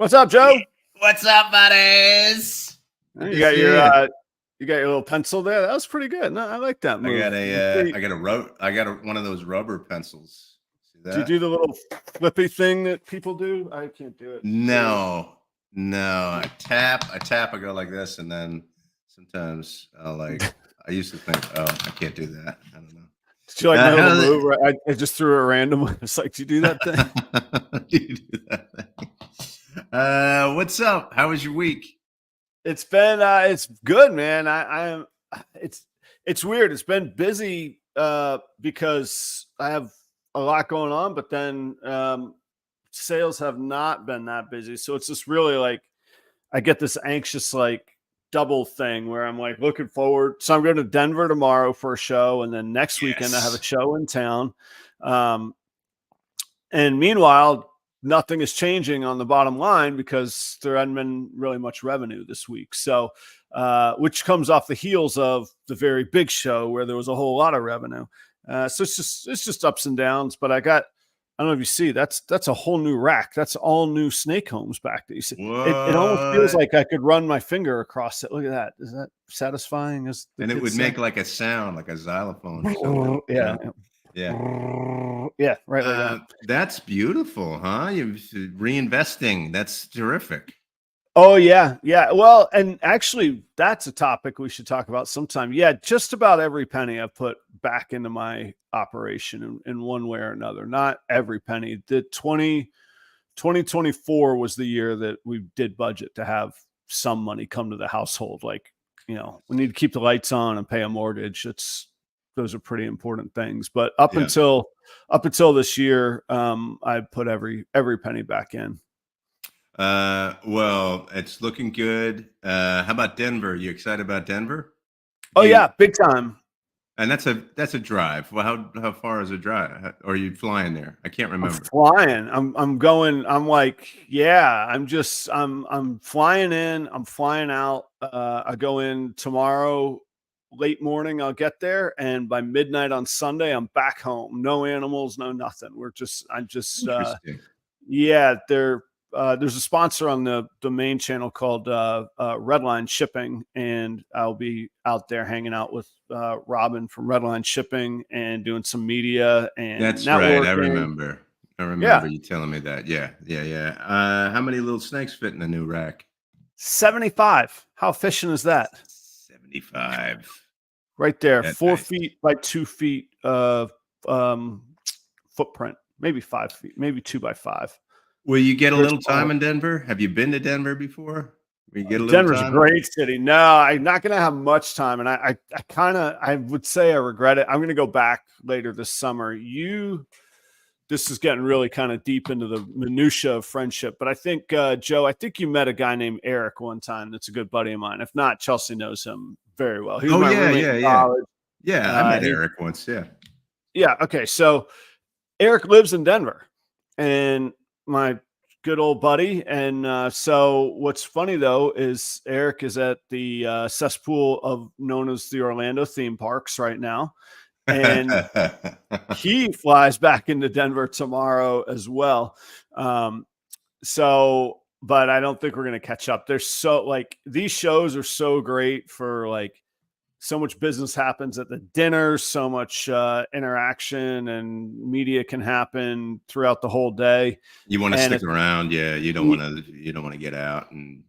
What's up, Joe? What's up, buddies? You got your little pencil there. That was pretty good. No, I like that move. I got one of those rubber pencils. See that? Do you do the little flippy thing that people do? I can't do it. No. I tap. I go like this, and then sometimes I used to think, oh, I can't do that. I don't know. Did you like my little move? Right? I just threw it randomly. It's like, do you do that thing? Do you do that thing? What's up? How was your week? It's been it's good, man. It's weird. It's been busy because I have a lot going on, but then sales have not been that busy. So it's just really like I get this anxious like double thing where I'm like looking forward. So I'm going to Denver tomorrow for a show, and then next weekend I have a show in town. And meanwhile, nothing is changing on the bottom line because there hadn't been really much revenue this week. So, which comes off the heels of the very big show where there was a whole lot of revenue. So it's just ups and downs, but I don't know if you see, that's a whole new rack. That's all new snake homes back there. You see, it almost feels like I could run my finger across it. Look at that. Is that satisfying? And it would make like a sound, like a xylophone or something. Yeah. Right. Like that. That's beautiful, huh? You're reinvesting. That's terrific. Oh yeah. Well, and actually that's a topic we should talk about sometime. Yeah. Just about every penny I've put back into my operation in one way or another. Not every penny. The 2024 was the year that we did budget to have some money come to the household. Like, we need to keep the lights on and pay a mortgage. Those are pretty important things. But up until this year, I put every penny back in. Well, it's looking good. How about Denver? You excited about Denver? Yeah, big time. And that's a drive. Well, how far is a drive? Or are you flying there? I can't remember. I'm flying. I'm going. I'm like, yeah. I'm flying in. I'm flying out. I go in tomorrow late morning. I'll get there, and by midnight on Sunday, I'm back home. No animals, no nothing. There's a sponsor on the main channel called Redline Shipping, and I'll be out there hanging out with Robin from Redline Shipping and doing some media and that's networking. Right. I remember you telling me that. Yeah. How many little snakes fit in the new rack? 75. How efficient is that? 75. Right there. That's 4 feet by 2 feet of footprint. Maybe 5 feet. Maybe 2 by 5. Will you get a little time in Denver? Have you been to Denver before? Denver's a great city. No, I'm not going to have much time. And I would say I regret it. I'm going to go back later this summer. This is getting really kind of deep into the minutia of friendship. But I think, Joe, I think you met a guy named Eric one time. That's a good buddy of mine. If not, Chelsea knows him very well. He was my roommate in college. Yeah, I met Eric once. Yeah. Yeah. Okay. So Eric lives in Denver, and my good old buddy. And so what's funny though is Eric is at the cesspool known as the Orlando theme parks right now, and he flies back into Denver tomorrow as well. But I don't think we're gonna catch up. These shows are so great for so much business happens at the dinner, so much interaction and media can happen throughout the whole day. You want to stick around. Yeah. You don't want to get out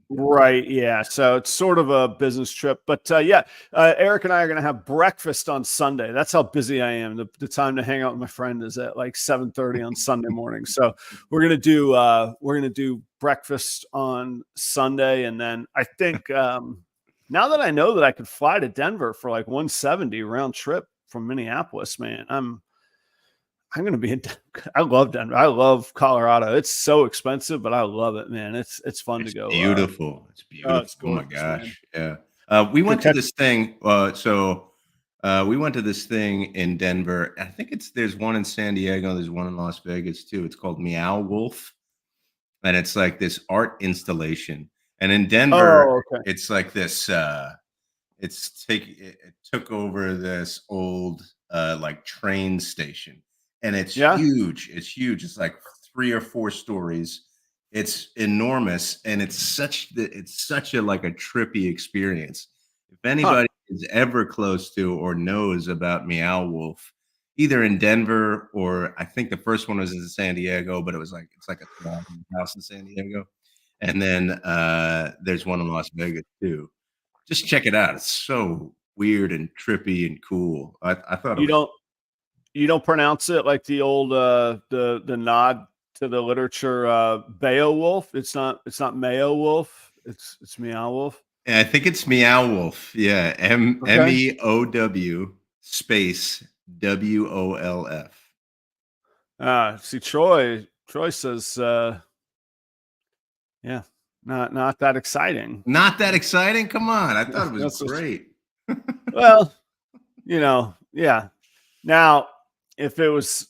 right. Yeah. So it's sort of a business trip, but Eric and I are going to have breakfast on Sunday. That's how busy I am. The time to hang out with my friend is at 7:30 on Sunday morning. So we're going to do breakfast on Sunday. And then I think, now that I know that I could fly to Denver for $170 round trip from Minneapolis, man, I'm going to be I love Denver. I love Colorado. It's so expensive, but I love it, man. It's fun to go. Beautiful. It's beautiful. It's gorgeous, oh my gosh. Man. Yeah. We went to this thing. We went to this thing in Denver. I think there's one in San Diego. There's one in Las Vegas too. It's called Meow Wolf. And it's like this art installation. And in Denver, it's like this. It took over this old train station, and it's huge. It's huge. It's like 3 or 4 stories, It's enormous, and it's such a like a trippy experience. If Huh. anybody is ever close to or knows about Meow Wolf, either in Denver or I think the first one was in San Diego, but it's like a small house in San Diego. And then there's one in Las Vegas too. Just check it out. It's so weird and trippy and cool. I thought it You was don't you don't pronounce it like the old the nod to the literature Beowulf. It's not Mayo Wolf. It's Meow Wolf. I think it's Meow Wolf. Yeah, Okay. MEOW space WOLF. See, Troy says, yeah, not that exciting. Not that exciting? Come on, I thought it was That's just, great. well, yeah. Now, if it was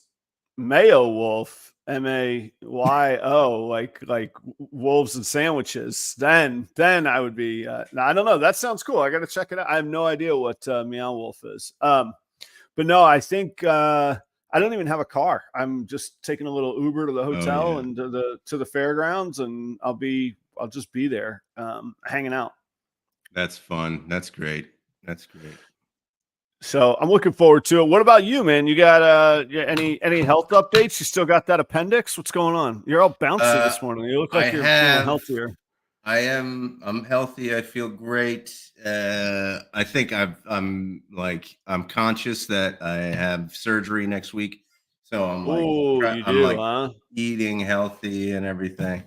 Mayo Wolf, MAYO, like wolves and sandwiches, then I would be. I don't know. That sounds cool. I got to check it out. I have no idea what Meow Wolf is. But no, I think I don't even have a car. I'm just taking a little Uber to the Oh, hotel yeah. and to the fairgrounds, and I'll just be there, hanging out. That's fun. That's great. That's great. So I'm looking forward to it. What about you, man? You got any health updates? You still got that appendix? What's going on? You're all bouncy Uh, this morning. You look I like you're feeling have healthier. I'm healthy. I feel great. I think I'm conscious that I have surgery next week. So Oh, you I'm do, like huh? eating healthy and everything.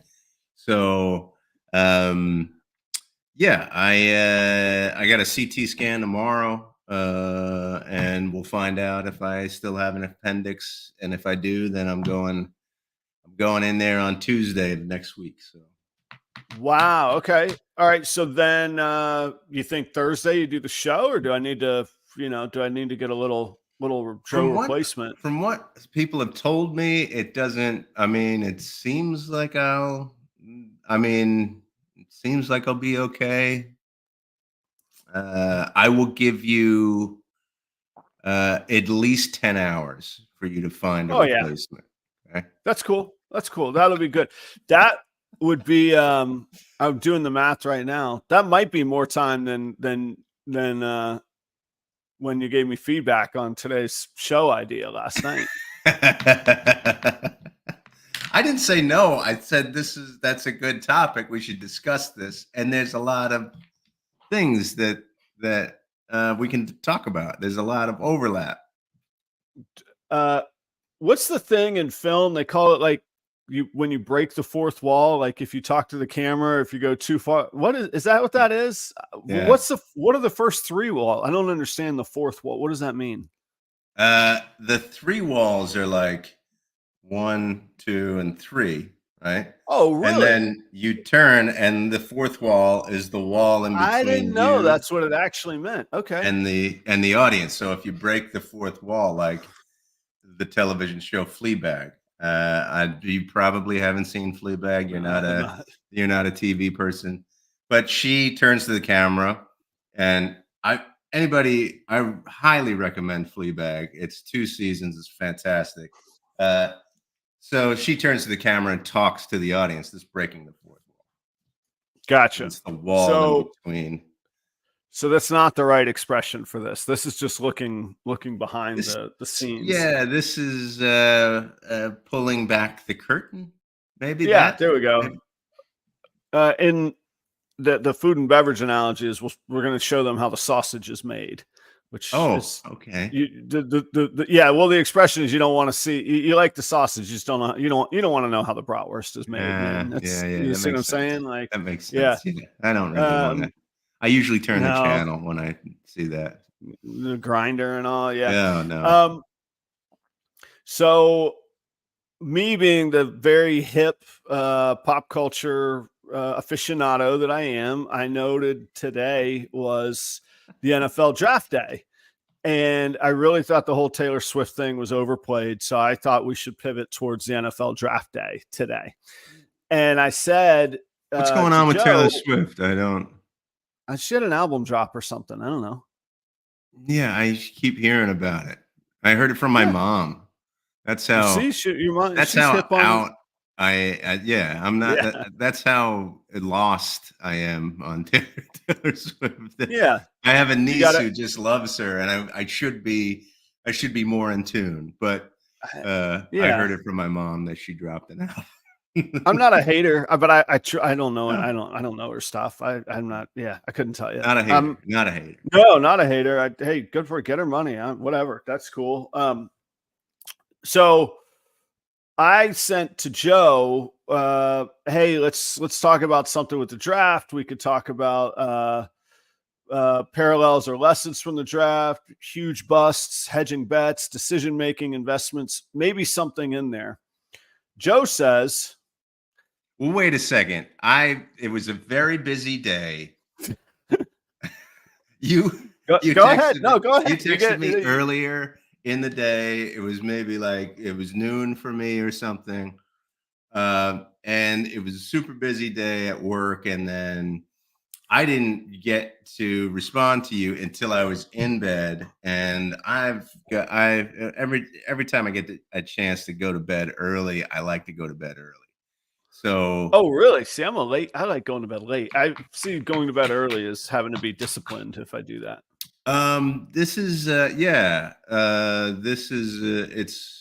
So, um, yeah, I got a CT scan tomorrow, and we'll find out if I still have an appendix, and if I do, then I'm going in there on Tuesday of next week. So Wow. Okay. All right. So then, you think Thursday you do the show, or do I need to get a little Joe from what replacement? from what people have told me, it doesn't. I mean, it seems like it seems like I'll be okay. I will give you at least 10 hours for you to find a Oh yeah, replacement. Okay. that's cool. That's cool. That'll be good. That would be. I'm doing the math right now. That might be more time than when you gave me feedback on today's show idea last night. I didn't say no. I said that's a good topic. We should discuss this. And there's a lot of things that we can talk about. There's a lot of overlap. Uh, what's the thing in film? They call it like when you break the fourth wall. Like if you talk to the camera, if you go too far. What is that? What that is? Yeah. What are the first three wall? I don't understand the fourth wall. What does that mean? The three walls are like 1, 2, and 3, right? Oh, And really? then you turn, and the fourth wall is the wall in I didn't between know you that's what it actually meant. Okay. and the audience. So if you break the fourth wall, like the television show Fleabag, you probably haven't seen Fleabag. No, I have not. You're not a TV person, but she turns to the camera, and I highly recommend Fleabag. It's 2 seasons. It's fantastic. So she turns to the camera and talks to the audience. That's breaking the fourth wall. Gotcha. It's the wall in So between. that's not the right expression for this. This is just looking behind This, the scenes. yeah, this is pulling back the curtain. Maybe Yeah, that. there we go. Maybe- In the food and beverage analogy is we're going to show them how the sausage is made, which Oh, is okay. yeah. Well, the expression is you don't want to see you like the sausage, you just don't know you don't want to know how the bratwurst is made, man. That's Yeah. you That see what I'm makes sense. saying? Like, That makes yeah, sense. Yeah, I don't really want to. I usually turn the no, channel when I see that. the grinder and all, yeah. Yeah, no. Um, so me being the very hip pop culture aficionado that I am, I noted today was the NFL draft day. And I really thought the whole Taylor Swift thing was overplayed. So I thought we should pivot towards the NFL draft day today. And I said What's going to on with Taylor Joe, Swift? I don't. she had an album drop or something. I don't know. Yeah, I keep hearing about it. I heard it from my Yeah. mom. That's You how see, your mom, that's she's how hip on. out Yeah, I'm not. Yeah. That's how lost I am on Taylor Swift. Yeah. I have a You niece gotta, who just loves her, and I should be more in tune. But I yeah. heard it from my mom that she dropped an album. I'm not a hater, but I don't know it. No, I don't know her stuff. I'm not. Yeah, I couldn't tell you. not a hater. Not a hater. No, not a hater. Hey, good for her. Get her money. Whatever. That's cool. So I sent to Joe, hey, let's talk about something with the draft. We could talk about parallels or lessons from the draft, huge busts, hedging bets, decision making, investments, maybe something in there. Joe says, Well, wait a second. It was a very busy day. You you go ahead. texted me No, go you ahead. You texted get me earlier in the day. It was maybe like it was noon for me or something. And it was a super busy day at work, and then I didn't get to respond to you until I was in bed. And I every time I get a chance to go to bed early, I like to go to bed early. So Oh, really? See, I'm a late. I like going to bed late. I see going to bed early as having to be disciplined if I do that. this is this is it's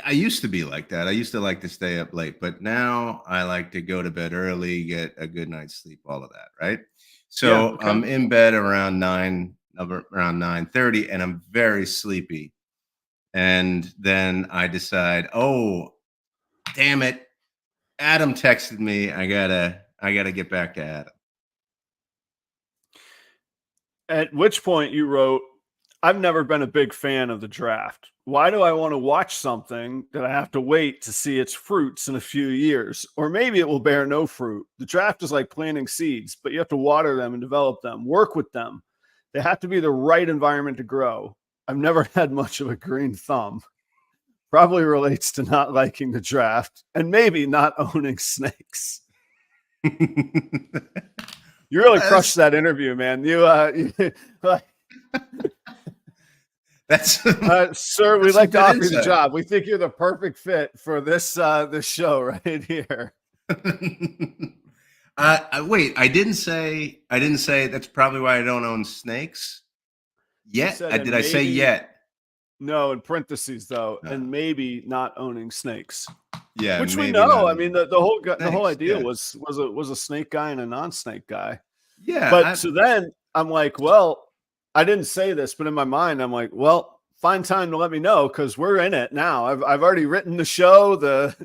I used to be like that. I used to like to stay up late, but now I like to go to bed early, get a good night's sleep, all of that, right? Yeah. So Okay. I'm in bed around 9:30, and I'm very sleepy. And then I decide, oh, damn it, Adam texted me. I gotta get back to Adam. At which point you wrote, I've never been a big fan of the draft. Why do I want to watch something that I have to wait to see its fruits in a few years? Or maybe it will bear no fruit. The draft is like planting seeds, but you have to water them and develop them, work with them. They have to be the right environment to grow. I've never had much of a green thumb. Probably relates to not liking the draft and maybe not owning snakes. You really crushed That's that interview, man. Like, that's sir, we'd that's some like to good offer you the insight. job. We think you're the perfect fit for this show right here. Wait, I didn't say that's probably why I don't own snakes You yet. said, Did and I say maybe, yet? no, in parentheses though, Uh, and maybe not owning snakes, yeah, which we maybe not know. I owning mean, the whole snakes. idea Yeah, was a snake guy and a non-snake guy. yeah. But so then I'm like, well, I didn't say this, but in my mind, I'm like, well, find time to let me know because we're in it now. I've already written the show. The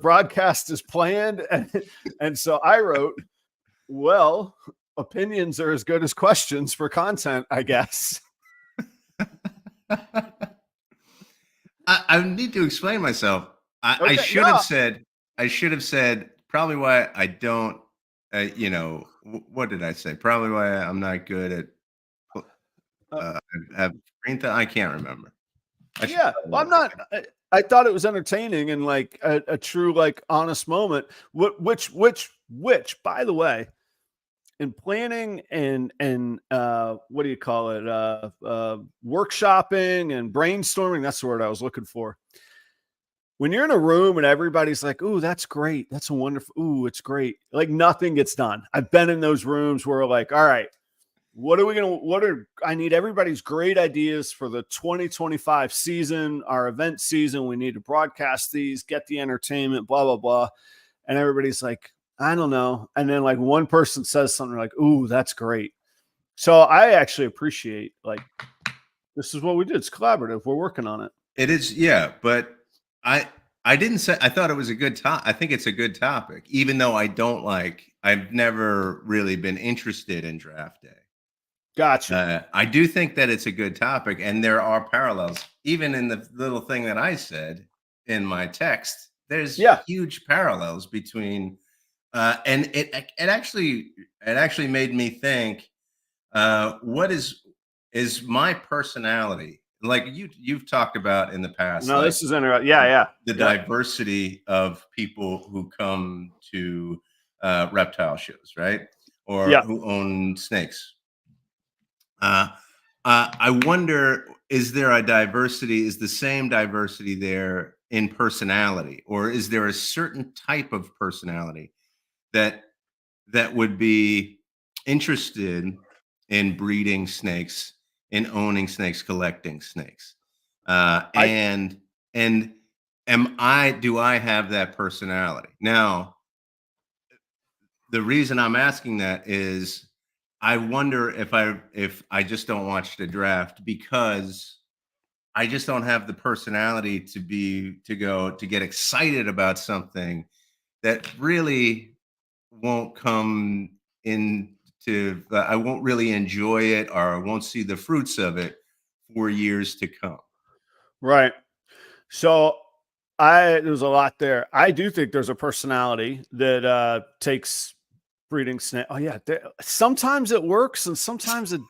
broadcast is planned, and so I wrote, well, opinions are as good as questions for content, I guess. I need to explain myself. I Okay, should have no, said. I should have said probably why I don't. What did I say? Probably why I'm not good at uh, uh, have green. I can't remember. I should yeah. probably Well, I'm look not. I thought it was entertaining and like a true like honest moment. Which, by the way, in planning and what do you call it? Workshopping and brainstorming. That's the word I was looking for. When you're in a room and everybody's like, "Ooh, that's great. That's a wonderful. Ooh, it's great." Like nothing gets done. I've been in those rooms where like, "All right, I need everybody's great ideas for the 2025 season, our event season. We need to broadcast these, get the entertainment, blah, blah, blah." And everybody's like, I don't know. And then like one person says something like, "Ooh, that's great." So I actually appreciate like, this is what we did. It's collaborative. We're working on it. It is, yeah, but I I didn't say I thought it was a good top. I think it's a good topic, even though I've never really been interested in draft day. Gotcha. I do think that it's a good topic, and there are parallels, even in the little thing that I said in my text. There's Yeah. huge parallels between, and it actually made me think, what is my personality like? You've talked about in the past, No, like this is interesting. Yeah. Yeah. the Yeah. diversity of people who come to reptile shows, right? Or Yeah. who own snakes. Uh, I wonder, is there a diversity? Is the same diversity there in personality, or is there a certain type of personality that would be interested in breeding snakes, in owning snakes, collecting snakes? I And do I have that personality? Now, the reason I'm asking that is I wonder if I just don't watch the draft because I just don't have the personality to get excited about something that really won't come into I won't really enjoy it, or I won't see the fruits of it for years to come. right. So there's a lot there. I do think there's a personality that takes breeding snake. Oh yeah, sometimes it works and sometimes it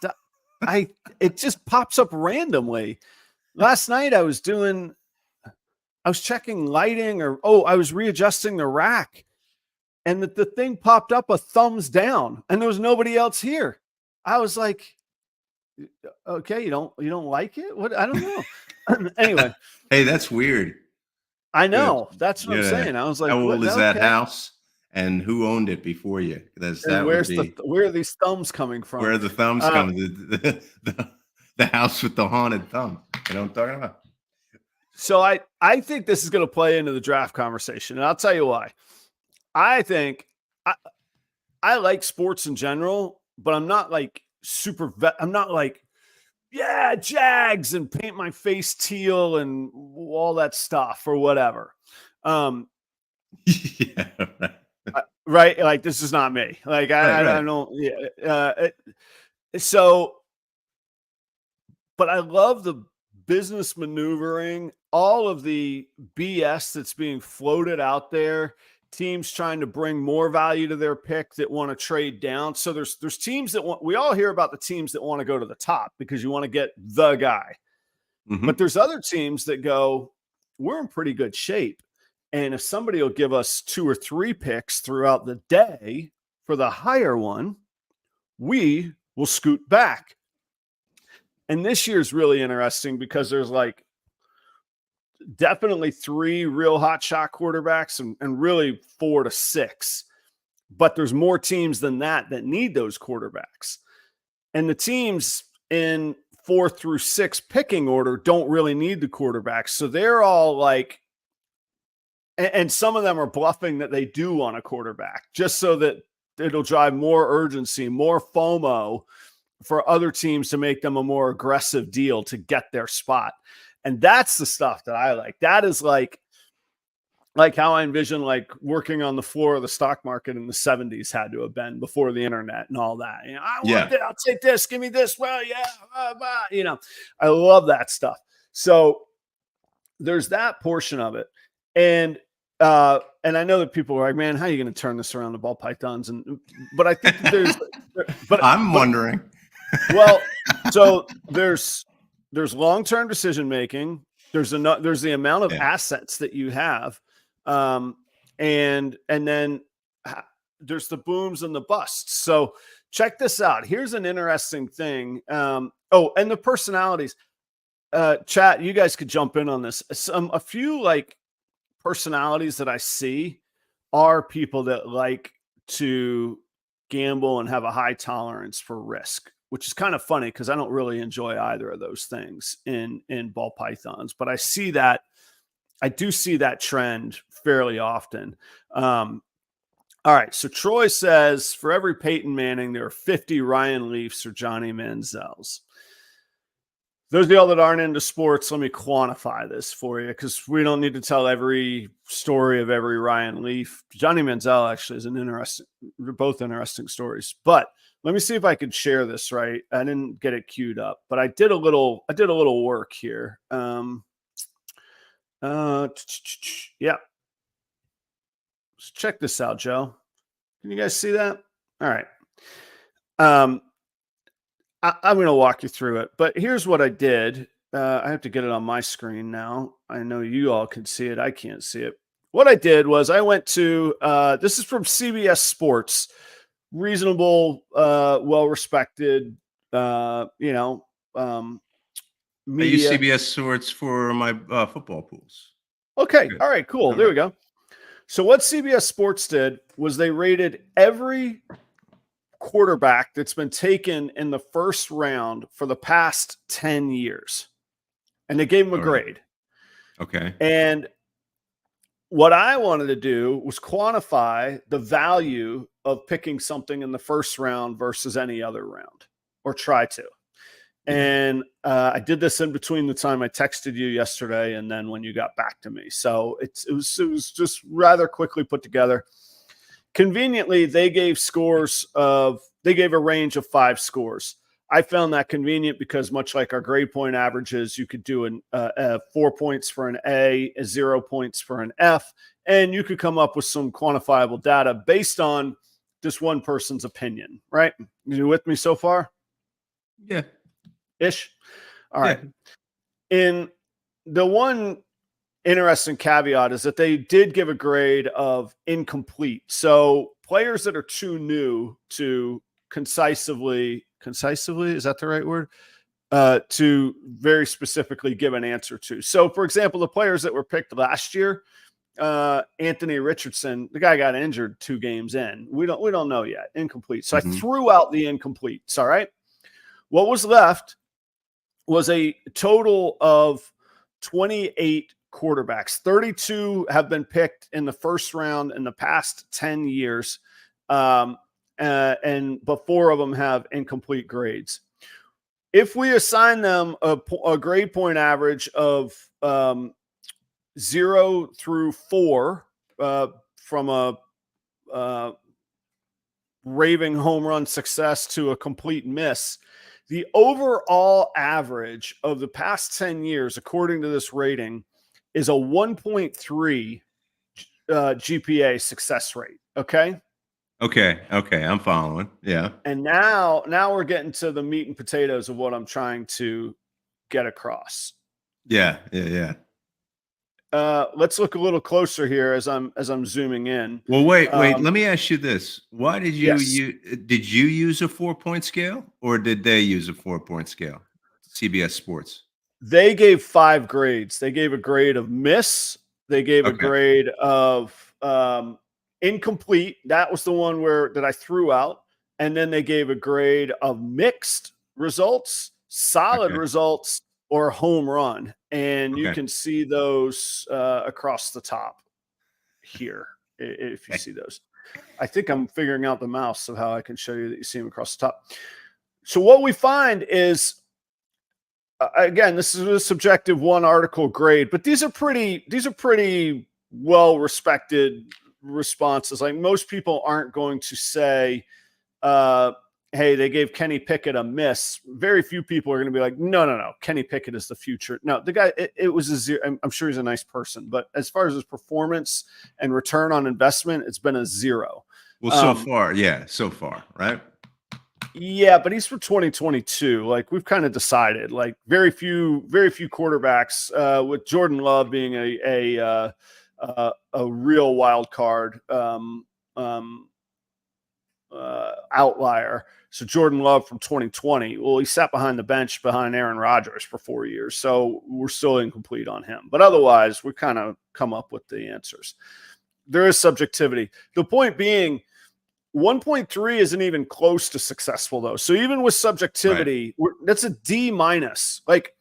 just pops up randomly. Last night I was checking lighting, or I was readjusting the rack, and the thing popped up a thumbs down, and there was nobody else here. I was like, okay, you don't like it? What? I don't know. Anyway, Hey, that's weird. I Yeah. know. That's what I'm Yeah. saying. I was like, How what? old is that Okay. house? And who owned it before you? And That would be where are these thumbs coming from? where the thumbs come. The house with the haunted thumb. You know what I'm talking about? So I think this is going to play into the draft conversation, and I'll tell you why. I think I like sports in general, but I'm not like I'm not like, yeah, Jags and paint my face teal and all that stuff or whatever. Yeah. Right. Like, this is not me. Like, Right. I Right. don't, yeah. So, but I love the business maneuvering, all of the BS that's being floated out there, teams trying to bring more value to their pick that want to trade down. So there's teams that we all hear about the teams that want to go to the top because you want to get the guy. But Mhm. there's other teams that go, we're in pretty good shape. And if somebody will give us 2 or 3 picks throughout the day for the higher one, we will scoot back. And this year's really interesting because there's like definitely 3 real hot shot quarterbacks and really 4 to 6. But there's more teams than that need those quarterbacks. And the teams in 4 through 6 picking order don't really need the quarterbacks. So they're all like, and some of them are bluffing that they do want a quarterback just so that it'll drive more urgency, more FOMO for other teams to make them a more aggressive deal to get their spot. And that's the stuff that I like. That is like how I envision like working on the floor of the stock market in the 70s had to have been before the internet and all that. You know, I want it, I'll take this, give me this. Well, yeah, you know, I love that stuff. So there's that portion of it. And I know that people are like, man, how are you going to turn this around to ball pythons? But I think that I'm wondering. Well, so there's long-term decision making. There's the amount of assets that you have, and then there's the booms and the busts. So check this out. Here's an interesting thing. And the personalities. Chat, you guys could jump in on this. A few like personalities that I see are people that like to gamble and have a high tolerance for risk, which is kind of funny because I don't really enjoy either of those things in ball pythons. But I do see that trend fairly often. All right. So Troy says for every Peyton Manning, there are 50 Ryan Leafs or Johnny Manziels. Those of y'all that aren't into sports, let me quantify this for you because we don't need to tell every story of every Ryan Leaf. Johnny Manziel actually is they're both interesting stories. But let me see if I could share this right. I didn't get it queued up, but I did a little work here. Yeah. Let's check this out, Joe. Can you guys see that? All right. I'm going to walk you through it, but here's what I did. I have to get it on my screen now. I know you all can see it. I can't see it. What I did was I went to, this is from CBS Sports, reasonable, well-respected, media. I use CBS Sports for my football pools. Okay. Good. All right, cool. Okay. There we go. So what CBS Sports did was they rated every quarterback that's been taken in the first round for the past 10 years. And they gave him a All right. grade. Okay. And what I wanted to do was quantify the value of picking something in the first round versus any other round, or try to. Yeah. And I did this in between the time I texted you yesterday and then when you got back to me. So it was just rather quickly put together. Conveniently, they gave a range of 5 scores. I found that convenient because, much like our grade point averages, you could do 4 points for an A, 0 points for an F, and you could come up with some quantifiable data based on just one person's opinion, right? You with me so far? Yeah. Ish. All right. Yeah. In the one interesting caveat is that they did give a grade of incomplete. So players that are too new to concisely, is that the right word? To very specifically give an answer to. So, for example, the players that were picked last year, Anthony Richardson, the guy got injured 2 games in. We don't know yet. Incomplete. So I threw out the incompletes. All right. What was left was a total of 28 quarterbacks. 32 have been picked in the first round in the past 10 years. But 4 of them have incomplete grades. If we assign them a grade point average of 0 through 4 from a raving home run success to a complete miss, the overall average of the past 10 years, according to this rating, is a 1.3 GPA success rate. Okay. Okay. Okay. I'm following. Yeah. And now we're getting to the meat and potatoes of what I'm trying to get across. Yeah. Yeah. Let's look a little closer here as I'm zooming in. Well, wait. Let me ask you this: why did you Yes. did you use a 4-point scale, or did they use a 4-point scale? CBS Sports. They gave 5 grades. They gave a grade of miss. They gave a Okay. grade of incomplete. That was the one that I threw out. And then they gave a grade of mixed results, solid Okay. results, or home run. And you Okay. can see those across the top here if you Okay. see those. I think I'm figuring out the mouse of how I can show you that you see them across the top. So what we find is, again, this is a subjective 1 article grade, but these are pretty well respected responses. Like, most people aren't going to say, hey, they gave Kenny Pickett a miss. Very few people are going to be like, no, Kenny Pickett is the future. No, the guy, it was a 0. I'm sure he's a nice person, but as far as his performance and return on investment, it's been a 0. Well, so far, right? Yeah, but he's for 2022. Like, we've kind of decided, like, very few quarterbacks, with Jordan Love being a real wild card outlier. So Jordan Love from 2020, well, he sat behind the bench behind Aaron Rodgers for 4 years. So we're still incomplete on him. But otherwise, we kind of come up with the answers. There is subjectivity. The point being, 1.3 isn't even close to successful, though. So even with subjectivity, that's a D minus. Like,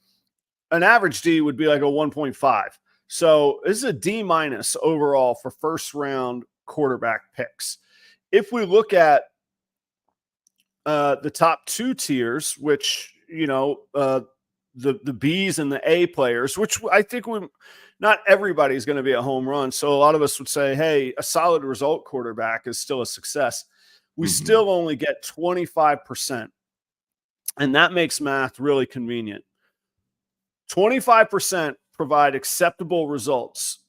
an average D would be like a 1.5. So this is a D minus overall for first round quarterback picks. If we look at the top 2 tiers, which, the B's and the A players, which I think not everybody's going to be a home run. So a lot of us would say, hey, a solid result quarterback is still a success. We still only get 25%. And that makes math really convenient. 25% provide acceptable results,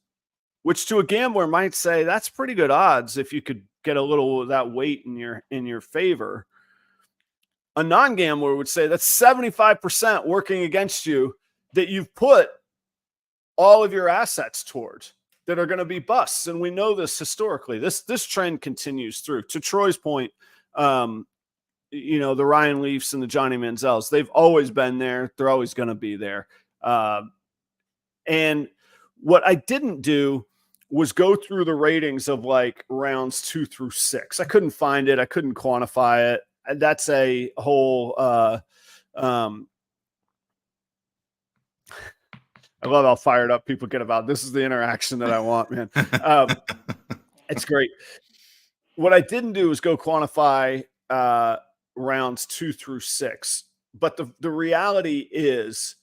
which to a gambler might say that's pretty good odds if you could get a little of that weight in your favor. A non-gambler would say that's 75% working against you that you've put all of your assets towards that are going to be busts. And we know this historically. This trend continues through. To Troy's point, the Ryan Leafs and the Johnny Manziels, they've always been there. They're always going to be there. And What I didn't do was go through the ratings of like rounds 2 through 6. I couldn't find it. I couldn't quantify it. That's a whole, I love how fired up people get about this. Is the interaction that I want, man. It's great. What I didn't do is go quantify rounds 2 through 6. But the reality is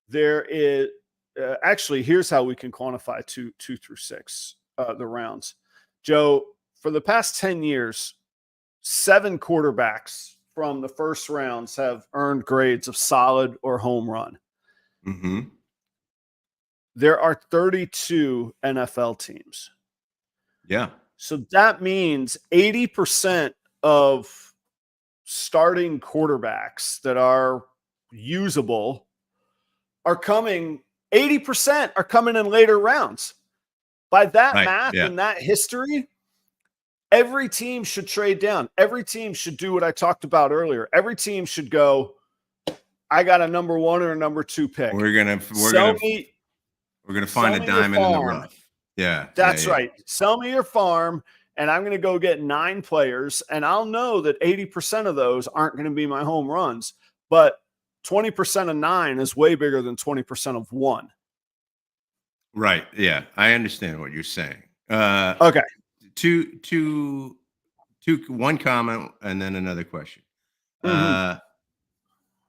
there is actually, here's how we can quantify 2 through 6, the rounds. Joe, for the past 10 years, 7 quarterbacks from the first rounds have earned grades of solid or home run. Mm-hmm. There are 32 NFL teams. Yeah. So that means 80% of starting quarterbacks that are usable are coming, 80% are coming in later rounds. By that math and that history, every team should trade down. Every team should do what I talked about earlier. Every team should go, I got a number 1 or a number 2 pick. We're gonna find a diamond in the rough. Yeah. That's right. Sell me your farm, and I'm going to go get 9 players, and I'll know that 80% of those aren't going to be my home runs, but 20% of 9 is way bigger than 20% of 1. Right. Yeah. I understand what you're saying. Okay. One comment and then another question. Mm-hmm.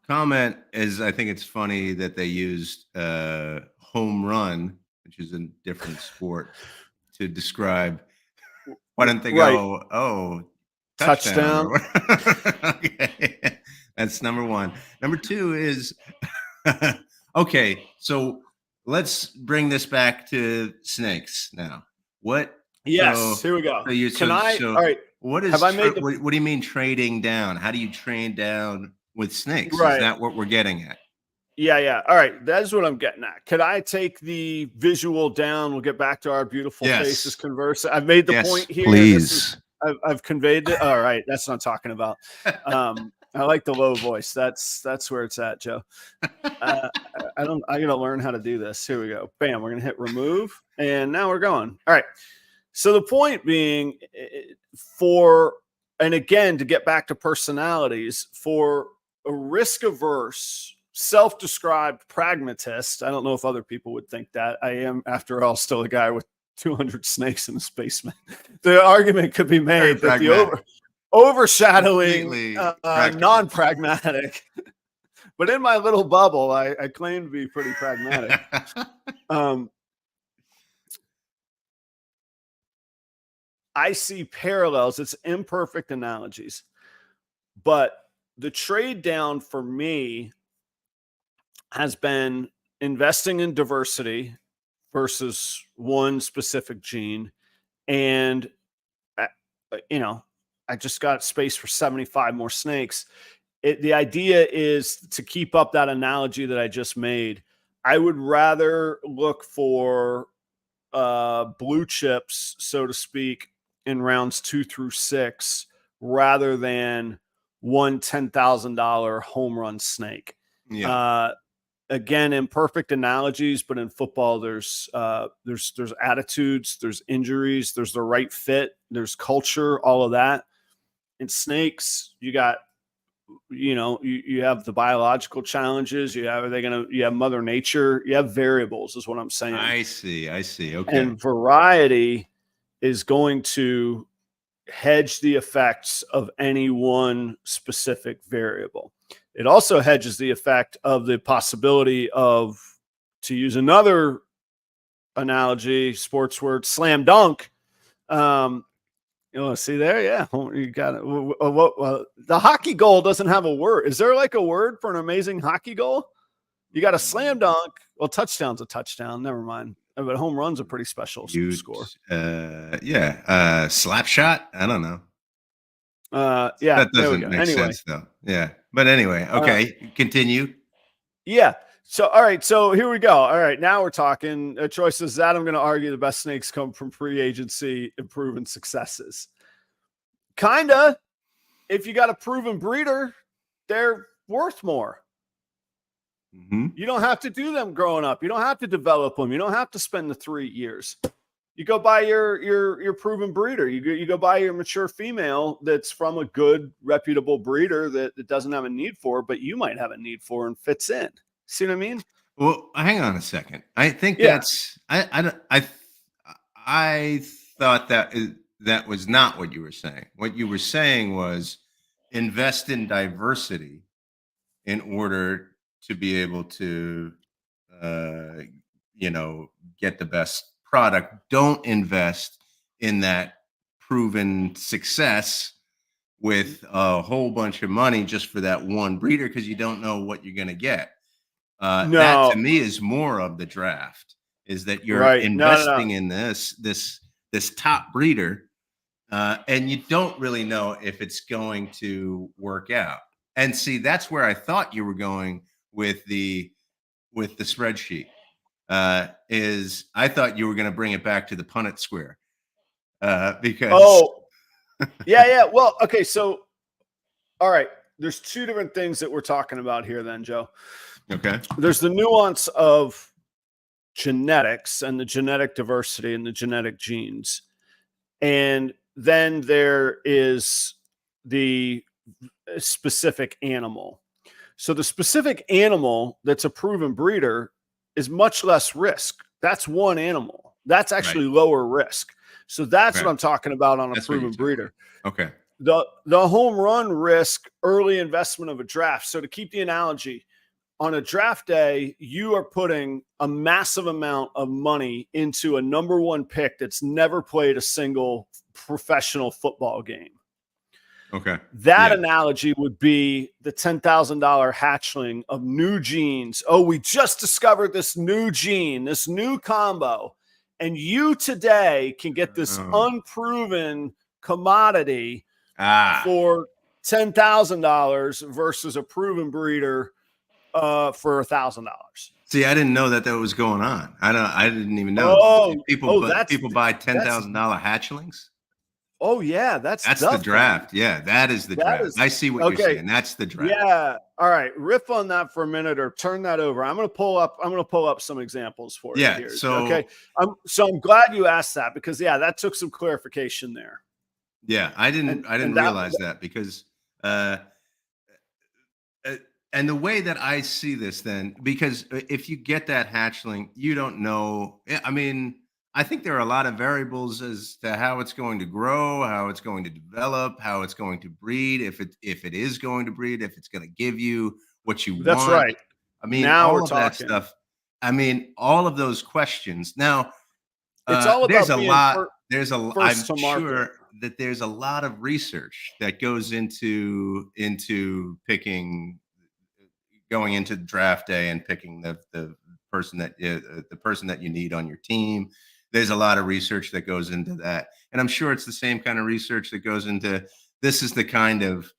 Comment is, I think it's funny that they used home run, which is a different sport, to describe. Why didn't they go, touchdown? Okay. That's number 1. Number 2 is, okay, so let's bring this back to snakes now. Yes, here we go. All right. What do you mean trading down? How do you trade down with snakes? Right. Is that what we're getting at? Yeah. All right. That's what I'm getting at. Could I take the visual down? We'll get back to our beautiful faces converse. I've made the point here. Please. I've conveyed it. All right. That's what I'm talking about. I like the low voice. That's where it's at, Joe. I gotta learn how to do this. Here we go. Bam. We're gonna hit remove, and now we're going. All right. So the point being, and again, to get back to personalities, for a risk-averse, self-described pragmatist, I don't know if other people would think that. I am, after all, still a guy with 200 snakes in his basement. The argument could be made that the overshadowing, non-pragmatic, but in my little bubble, I claim to be pretty pragmatic. I see parallels. It's imperfect analogies, but the trade down for me has been investing in diversity versus one specific gene. And, I just got space for 75 more snakes. The idea is to keep up that analogy that I just made. I would rather look for blue chips, so to speak, in rounds 2 through 6, rather than one $10,000 home run snake. Yeah. Again, imperfect analogies, but in football, there's attitudes, there's injuries, there's the right fit, there's culture, all of that. In snakes, you got, you have the biological challenges. You have Mother Nature. You have variables, is what I'm saying. I see. Okay. And variety is going to hedge the effects of any one specific variable. It also hedges the effect of the possibility of, to use another analogy, sports word, slam dunk. See there? Yeah. You got it. The hockey goal doesn't have a word. Is there like a word for an amazing hockey goal? You got a slam dunk. Well, touchdown's a touchdown. Never mind. But home run's a pretty special score. Slap shot. I don't know. Yeah. That doesn't make sense though. Yeah. But anyway, okay. Continue. Yeah. So, all right. So here we go. All right. Now we're talking choices that I'm going to argue the best snakes come from free agency and proven successes. Kinda. If you got a proven breeder, they're worth more. You don't have to do them growing up. You don't have to develop them. You don't have to spend the 3 years. You go buy your proven breeder. You go buy your mature female that's from a good, reputable breeder that doesn't have a need for, but you might have a need for and fits in. See what I mean? Well, hang on a second. I think that's I thought that was not what you were saying. What you were saying was invest in diversity in order to be able to uh, get the best product. Don't invest in that proven success with a whole bunch of money just for that one breeder, because you don't know what you're going to get. That to No, me is more of the draft, is that you're right. No. investing in this top breeder, and you don't really know if it's going to work out. And see, that's where I thought you were going with the spreadsheet. Is I thought you were going to bring it back to the Punnett square, because Yeah. Well, okay. So, all right. There's two different things that we're talking about here then, Joe. okay, There's the nuance of genetics and the genetic diversity and the genetic genes. And then there is the specific animal. So the specific animal that's a proven breeder is much less risk. That's one animal. That's actually lower risk. So that's what I'm talking about on a proven breeder. Okay. The home run risk, early investment of a draft. So to keep the analogy, on a draft day, you are putting a massive amount of money into a number one pick that's never played a single professional football game. Okay. That analogy would be the $10,000 hatchling of new genes. Oh, we just discovered this new gene, this new combo. And you today can get this unproven commodity for $10,000 versus a proven breeder for $1,000. See, I didn't know that was going on. I didn't even know. People buy $10,000 hatchlings. Oh yeah, that's the draft. Yeah, that is the draft. I see what you're saying. That's the draft. Yeah. All right, riff on that for a minute or turn that over. I'm going to pull up some examples for you here. So okay. I'm glad you asked that, because that took some clarification there. Yeah, I didn't realize that because and the way that I see this then, because if you get that hatchling, you don't know. I mean, I think there are a lot of variables as to how it's going to grow, how it's going to develop, how it's going to breed, if it is going to breed, if it's going to give you what you want. That's right. I mean, now all of that stuff. I mean, all of those questions. Now, it's all about there's a being lot. I'm sure that there's a lot of research that goes into picking, going into draft day and picking the person that you need on your team. There's a lot of research that goes into that. And I'm sure it's the same kind of research that goes into, this is the kind of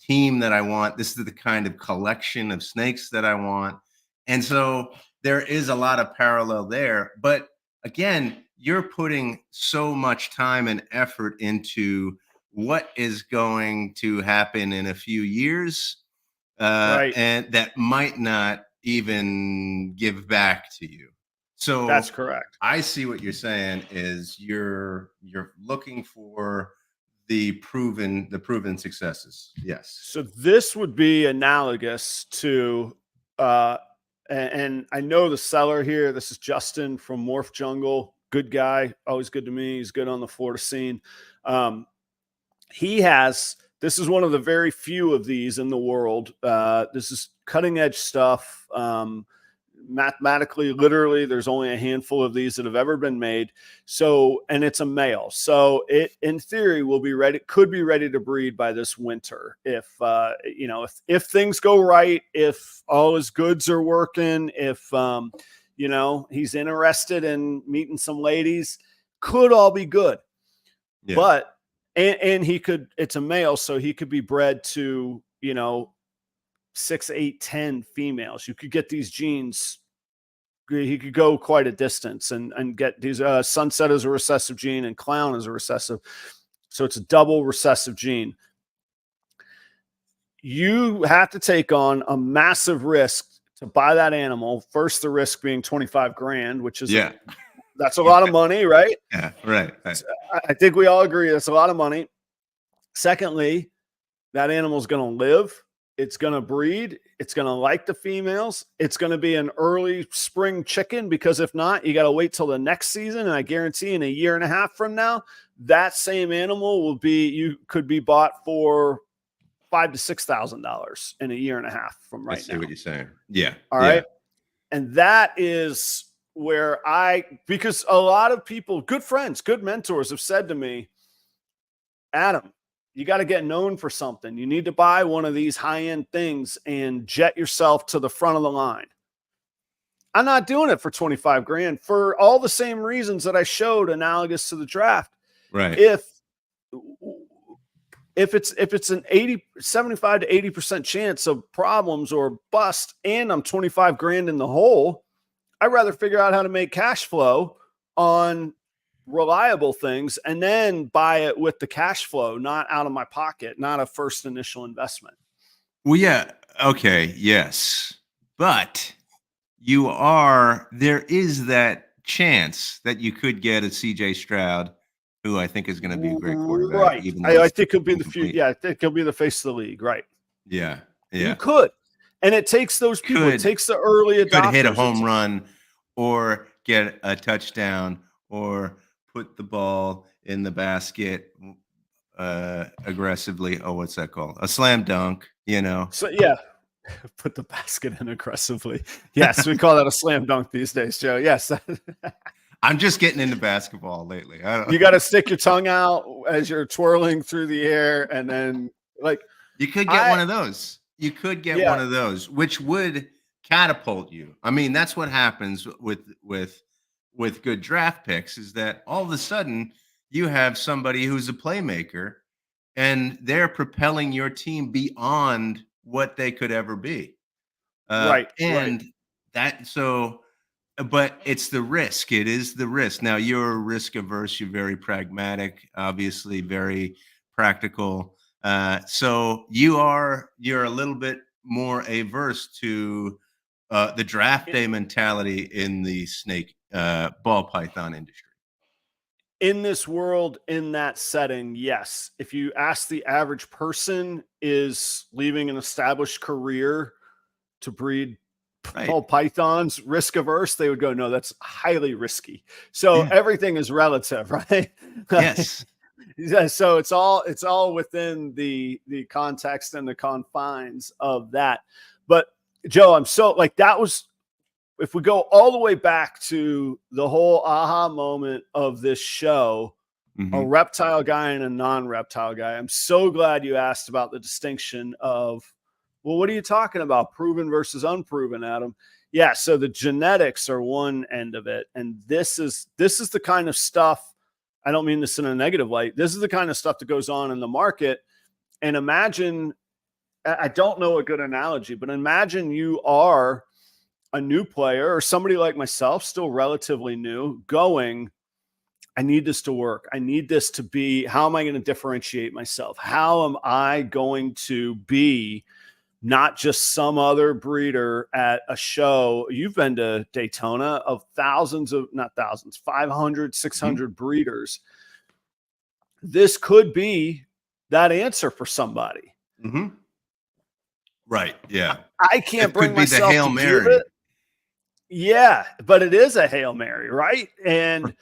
team that I want. This is the kind of collection of snakes that I want. And so there is a lot of parallel there. But again, you're putting so much time and effort into what is going to happen in a few years. And that might not even give back to you. So that's correct. I see what you're saying is you're looking for the proven successes. Yes. So this would be analogous to, and I know the seller here. This is Justin from Morph Jungle. Good guy, always good to me. He's good on the Florida scene. This is one of the very few of these in the world. This is cutting edge stuff. Mathematically, literally, there's only a handful of these that have ever been made. So, and it's a male. So it, in theory, could be ready to breed by this winter. If things go right, if all his goods are working, if, he's interested in meeting some ladies, could all be good. Yeah. But, and it's a male, so he could be bred to, 6, 8, 10 females. You could get these genes. He could go quite a distance and get these. Sunset is a recessive gene and Clown is a recessive. So it's a double recessive gene. You have to take on a massive risk to buy that animal. First, the risk being 25 grand, which is that's a Yeah. lot of money, right? Yeah, right. So I think we all agree that's a lot of money. Secondly, that animal's going to live. It's going to breed. It's going to like the females. It's going to be an early spring chicken, because if not, you got to wait till the next season. And I guarantee in a year and a half from now, that same animal will be, you could be bought for $5,000 to $6,000 in a year and a half from right now. I see what you're saying. Yeah. All right. And that is where because a lot of people, good friends, good mentors have said to me, Adam, you got to get known for something. You need to buy one of these high-end things and jet yourself to the front of the line. I'm not doing it for 25 grand for all the same reasons that I showed analogous to the draft. Right. If it's an 75 to 80% chance of problems or bust, and I'm 25 grand in the hole, I'd rather figure out how to make cash flow on reliable things and then buy it with the cash flow, not out of my pocket, not a first initial investment. Well, yeah. Okay. Yes. But there is that chance that you could get a CJ Stroud, who I think is going to be a great quarterback. Right. Even I think he'll be the future. Yeah. I think he'll be the face of the league. Right. Yeah. Yeah. You could. And it takes those people, it takes the early adopters. Could hit a home run or get a touchdown or put the ball in the basket aggressively. Oh, what's that called? A slam dunk, So, yeah. Put the basket in aggressively. Yes, we call that a slam dunk these days, Joe. Yes. I'm just getting into basketball lately. You got to stick your tongue out as you're twirling through the air, and then you could get one of those. You could get one of those, which would catapult you. I mean, that's what happens with good draft picks, is that all of a sudden you have somebody who's a playmaker and they're propelling your team beyond what they could ever be. But it's the risk. It is the risk. Now, you're risk averse. You're very pragmatic, obviously very practical. So you're a little bit more averse to the draft day mentality in the snake ball python industry. In this world, in that setting, yes. If you ask the average person, is leaving an established career to breed ball pythons risk averse, they would go, no, that's highly risky. So everything is relative, right? Yes. So it's all within the context and the confines of that. But Joe, I'm so that was, if we go all the way back to the whole aha moment of this show, a reptile guy and a non-reptile guy. I'm so glad you asked about the distinction of, well, what are you talking about? Proven versus unproven, Adam? Yeah. So the genetics are one end of it. And this is the kind of stuff, I don't mean this in a negative light. This is the kind of stuff that goes on in the market. And imagine, I don't know a good analogy, but imagine you are a new player or somebody like myself, still relatively new, going, I need this to work. I need this to be, how am I going to differentiate myself? How am I going to be not just some other breeder at a show? You've been to Daytona, of not thousands, 500, 600 breeders. This could be that answer for somebody. Right. Yeah. I can't bring myself to give it. Yeah, but it is a Hail Mary, right? And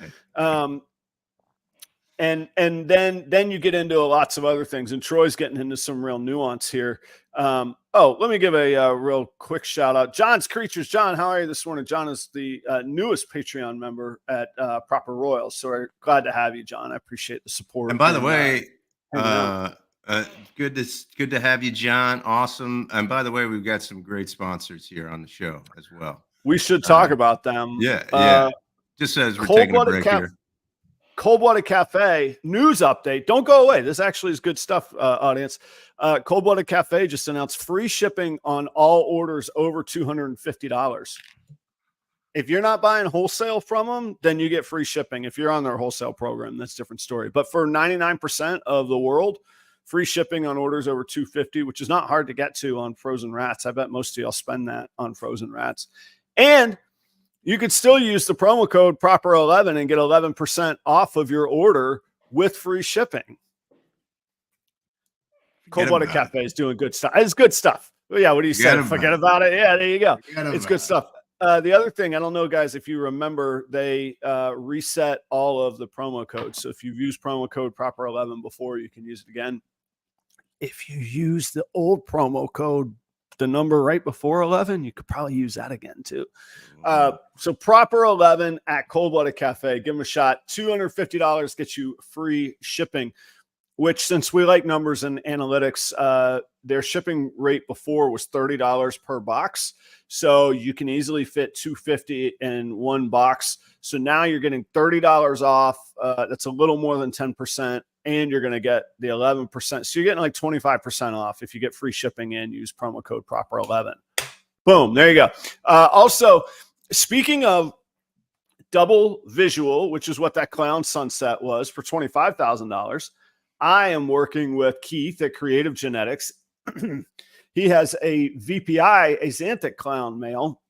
and then you get into lots of other things, and Troy's getting into some real nuance here. Let me give a real quick shout out. John's Creatures. John, how are you this morning? John is the newest Patreon member at Proper Royals, so we're glad to have you, John. I appreciate the support. And by the way, good to have you, John. Awesome. And by the way, we've got some great sponsors here on the show as well. We should talk about them. Yeah. Just as we're taking a break here. Cold-Blooded Cafe news update. Don't go away. This actually is good stuff, audience. Cold-Blooded Cafe just announced free shipping on all orders over $250. If you're not buying wholesale from them, then you get free shipping. If you're on their wholesale program, that's a different story. But for 99% of the world, free shipping on orders over $250, which is not hard to get to on frozen rats. I bet most of y'all spend that on frozen rats. And you could still use the promo code proper11 and get 11% off of your order with free shipping. Cold Blooded Cafe is doing good stuff. It's good stuff. Yeah, what do you say? Forget about it. Yeah, there you go. It's good stuff. The other thing, I don't know, guys, if you remember, they reset all of the promo codes. So if you've used promo code proper11 before, you can use it again. If you use the old promo code, the number right before 11, you could probably use that again too. So proper11 at Cold Blooded Cafe, give them a shot. $250 gets you free shipping, which, since we like numbers and analytics, their shipping rate before was $30 per box. So you can easily fit $250 in one box. So now you're getting $30 off. That's a little more than 10%. And you're going to get the 11%. So you're getting like 25% off if you get free shipping and use promo code proper11. Boom. There you go. Also, speaking of double visual, which is what that clown sunset was for $25,000, I am working with Keith at Creative Genetics. He has a VPI, a Xanthic clown male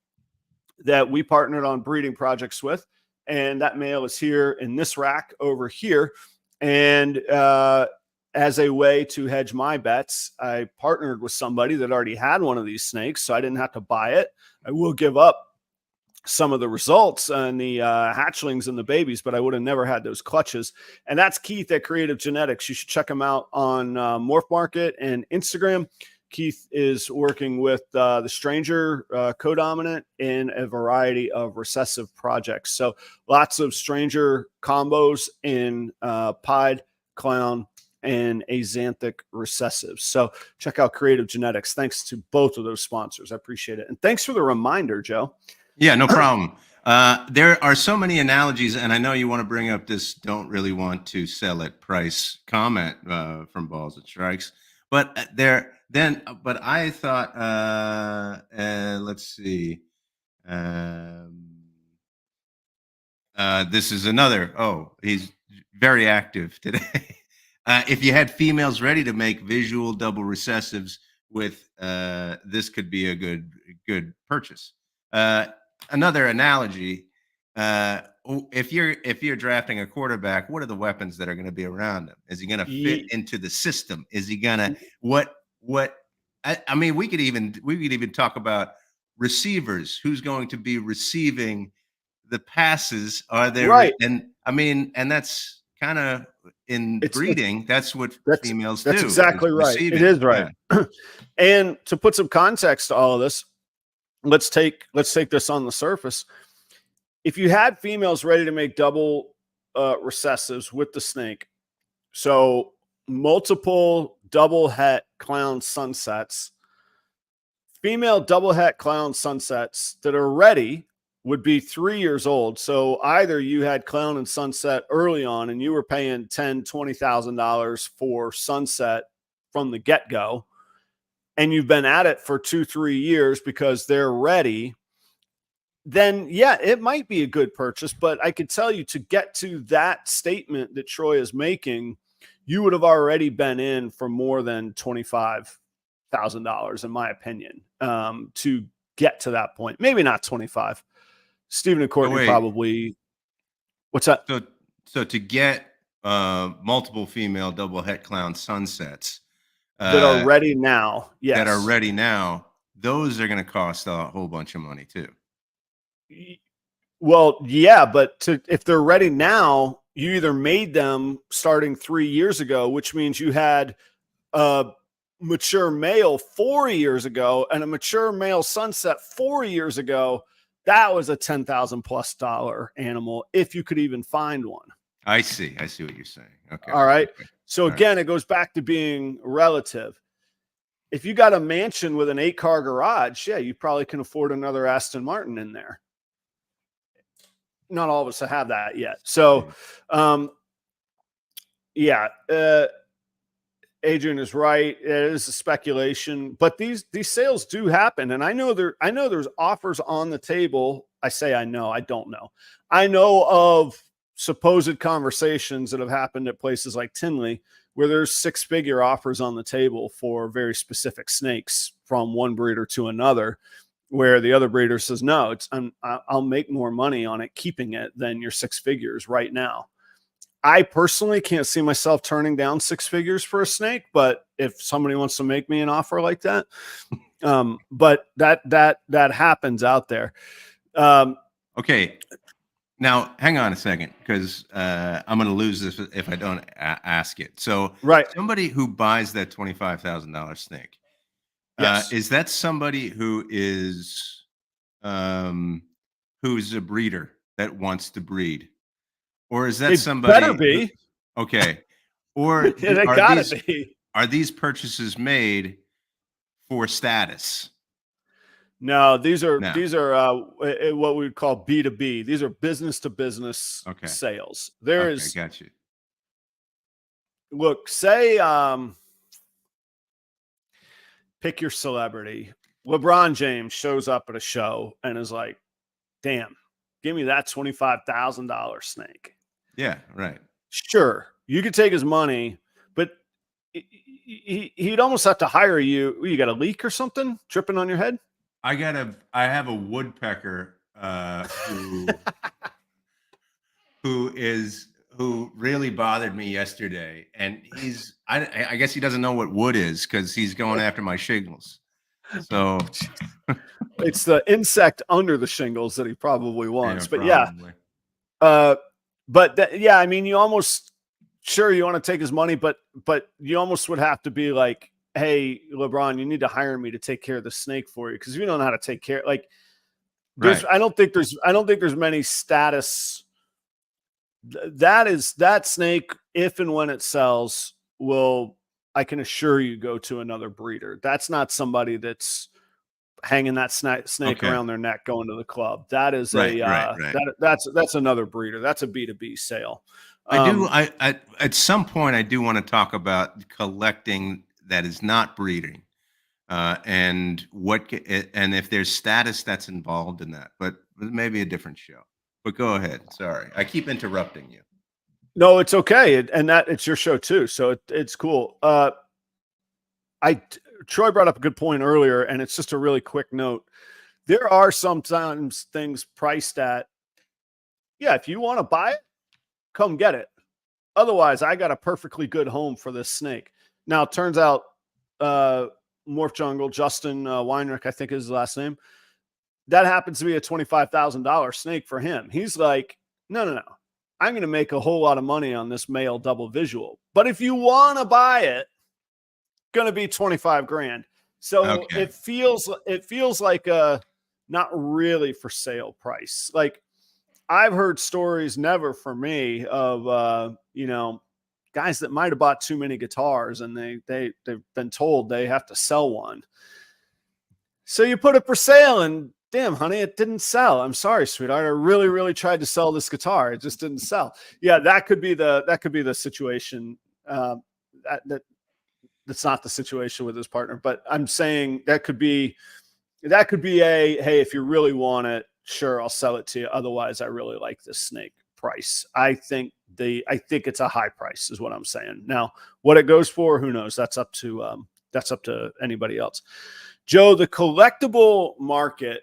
that we partnered on breeding projects with. And that male is here in this rack over here. And as a way to hedge my bets, I partnered with somebody that already had one of these snakes, so I didn't have to buy it. I will give up some of the results and the hatchlings and the babies, but I would have never had those clutches. And that's Keith at Creative Genetics. You should check him out on Morph Market and Instagram. Keith is working with the Stranger codominant in a variety of recessive projects. So lots of Stranger combos in Pied, Clown, and Xanthic recessive. So check out Creative Genetics. Thanks to both of those sponsors. I appreciate it. And thanks for the reminder, Joe. Yeah, no problem. There are so many analogies, and I know you want to bring up this don't really want to sell at price comment from Balls and Strikes, but but I thought, let's see. This is another, he's very active today. If you had females ready to make visual double recessives with, this could be a good purchase. Another analogy, if you're drafting a quarterback, what are the weapons that are going to be around him? Is he going to fit into the system? Is he going to I mean, we could even talk about receivers. Who's going to be receiving the passes? Are there right? And I mean, and that's kind of in breeding. That's what females do. That's exactly right. It is right. Yeah. And to put some context to all of this, let's take this on the surface. If you had females ready to make double recessives with the snake, so multiple double het clown sunsets, female double het clown sunsets that are ready would be 3 years old. So either you had clown and sunset early on and you were paying $10,000, $20,000 for sunset from the get-go, and you've been at it for 2-3 years because they're ready, then yeah, it might be a good purchase. But I could tell you, to get to that statement that Troy is making, you would have already been in for more than $25,000, in my opinion, to get to that point. Maybe not 25. Stephen and Courtney probably. What's that? So to get multiple female double het clown sunsets that are ready now, yes, that are ready now, those are going to cost a whole bunch of money too. Well, yeah, but if they're ready now, you either made them starting 3 years ago, which means you had a mature male 4 years ago and a mature male sunset 4 years ago. That was a $10,000+ animal, if you could even find one. I see what you're saying. Okay. All right. So again, it goes back to being relative. If you got a mansion with an 8-car garage, yeah, you probably can afford another Aston Martin in there. Not all of us have that yet. So, Adrian is right. It is a speculation, but these sales do happen. And I know there's offers on the table. I say, I don't know. I know of supposed conversations that have happened at places like Tinley where there's 6-figure offers on the table for very specific snakes from one breeder to another, where the other breeder says, no, I'll make more money on it keeping it than your 6 figures right now. I personally can't see myself turning down 6 figures for a snake, but if somebody wants to make me an offer like that, but that happens out there. Okay. Now, hang on a second, because I'm going to lose this if I don't ask it. So, right. Somebody who buys that $25,000 snake, Yes. Is that somebody who is who's a breeder that wants to breed, or is that It somebody better be. okay, or They are gotta be. these purchases made for status? No, these are No. what we would call B2B. These are business to business sales. There's got you. Look, say pick your celebrity. LeBron James shows up at a show and is like, damn, give me that $25,000 snake. Yeah, right. Sure, you could take his money, but he'd almost have to hire you. You got a leak or something dripping on your head? I have a woodpecker who really bothered me yesterday, and I guess he doesn't know what wood is because he's going after my shingles. So it's the insect under the shingles that he probably wants. But probably. yeah, I mean, you almost sure you want to take his money, but you almost would have to be like, hey, LeBron, you need to hire me to take care of the snake for you, because you don't know how to take care. Like, I don't think there's many status. That snake, if and when it sells, will, I can assure you, go to another breeder. That's not somebody that's hanging that snake around their neck going to the club. That is that's another breeder. That's a B2B sale. I at some point I do want to talk about collecting that is not breeding, and if there's status that's involved in that, but maybe a different show. But go ahead. Sorry, I keep interrupting you. No, it's okay, and that it's your show too, so it's cool. Troy brought up a good point earlier, and it's just a really quick note. There are sometimes things priced at, yeah, if you want to buy it, come get it. Otherwise, I got a perfectly good home for this snake. Now, it turns out Morph Jungle, Justin Weinrich, I think is his last name, that happens to be a $25,000 snake for him. He's like, no. I'm going to make a whole lot of money on this male double visual. But if you want to buy it, going to be 25 grand. So it feels like a not really for sale price. Like, I've heard stories, never for me, of guys that might have bought too many guitars and they've been told they have to sell one. So you put it for sale and damn, honey, it didn't sell. I'm sorry, sweetheart. I really, really tried to sell this guitar. It just didn't sell. Yeah, that could be the situation. That's not the situation with his partner, but I'm saying that could be a, hey, if you really want it, sure, I'll sell it to you. Otherwise, I really like this snake price. I think it's a high price is what I'm saying. Now, what it goes for, who knows? That's up to anybody else. Joe, the collectible market,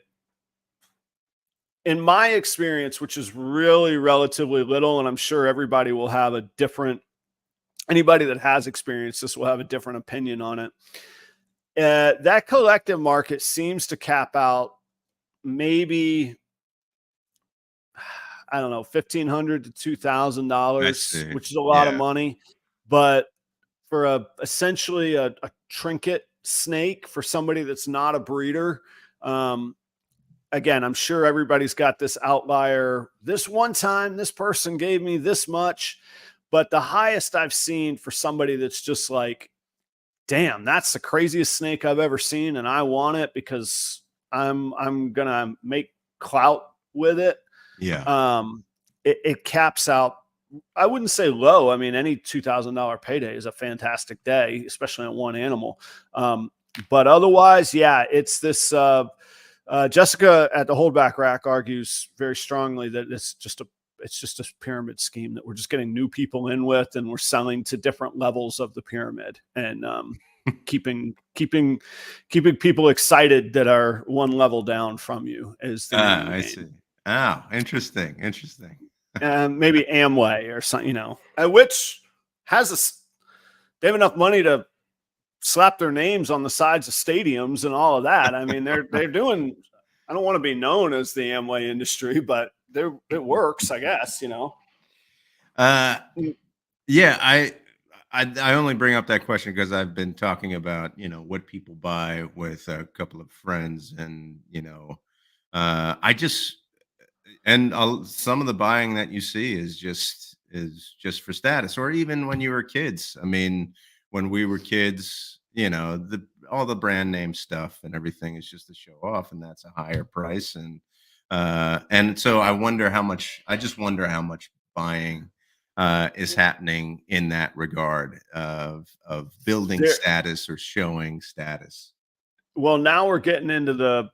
in my experience, which is really relatively little, and I'm sure everybody will have a different, anybody that has experienced this will have a different opinion on it. That collective market seems to cap out maybe, I don't know, $1,500 to $2,000, which is a lot of money. But for essentially a trinket snake for somebody that's not a breeder, again, I'm sure everybody's got this outlier. This one time, this person gave me this much, but the highest I've seen for somebody that's just like, damn, that's the craziest snake I've ever seen, and I want it because I'm gonna make clout with it. Yeah. It caps out. I wouldn't say low. I mean, any $2,000 payday is a fantastic day, especially on one animal. But otherwise, yeah, it's this. Jessica at the Holdback Rack argues very strongly that it's just a pyramid scheme that we're just getting new people in with, and we're selling to different levels of the pyramid, and keeping people excited that are one level down from you is the name of the I game. see. Oh, interesting. Maybe Amway or something, which has they have enough money to slap their names on the sides of stadiums and all of that. I mean, they're doing. I don't want to be known as the Amway industry, but it works, I guess. Yeah, I only bring up that question because I've been talking about what people buy with a couple of friends, and I just some of the buying that you see is just for status, or even when you were kids. I mean, when we were kids, all the brand name stuff and everything is just to show off, and that's a higher price. And so I just wonder how much buying is happening in that regard of building status or showing status. Well, now we're getting into the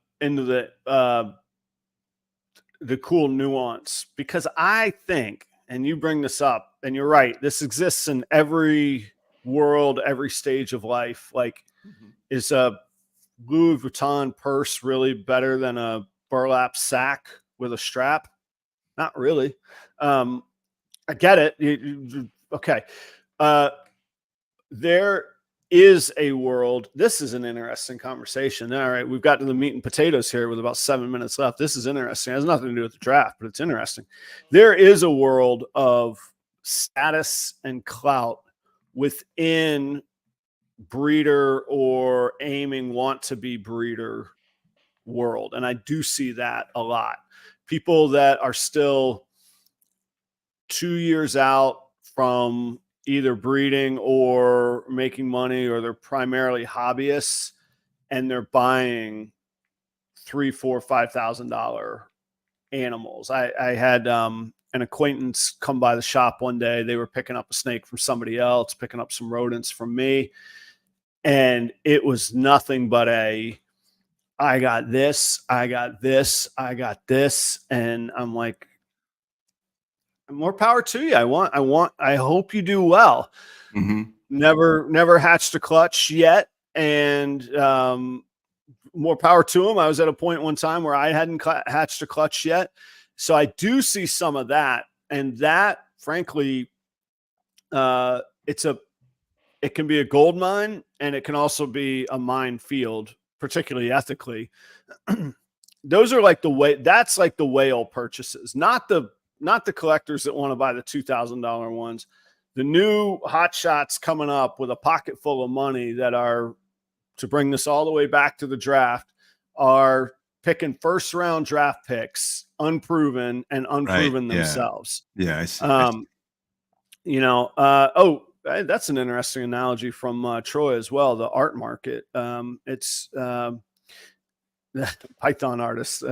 cool nuance, because I think, and you bring this up, and you're right, this exists in every world, every stage of life. Like, is a Louis Vuitton purse really better than a burlap sack with a strap? Not really. I get it. Okay. There is a world. This is an interesting conversation. All right. We've got to the meat and potatoes here with about 7 minutes left. This is interesting. It has nothing to do with the draft, but it's interesting. There is a world of status and clout within breeder or aiming want to be breeder world. And I do see that a lot. People that are still 2 years out from either breeding or making money, or they're primarily hobbyists, and they're buying $3,000, $4,000, $5,000 animals. I had an acquaintance come by the shop one day. They were picking up a snake from somebody else, picking up some rodents from me, and it was nothing but I got this, I got this, I got this, and I'm like, more power to you. I hope you do well. Mm-hmm. Never hatched a clutch yet. And more power to him. I was at a point one time where I hadn't hatched a clutch yet. So I do see some of that. And that, frankly, it can be a gold mine, and it can also be a minefield, particularly ethically. Those are like that's like the whale purchases, not the collectors that want to buy the $2,000 ones. The new hot shots coming up with a pocket full of money that are, to bring this all the way back to the draft, are picking first round draft picks, unproven themselves. Yeah, I see. That's an interesting analogy from Troy as well. The art market. It's Python artists.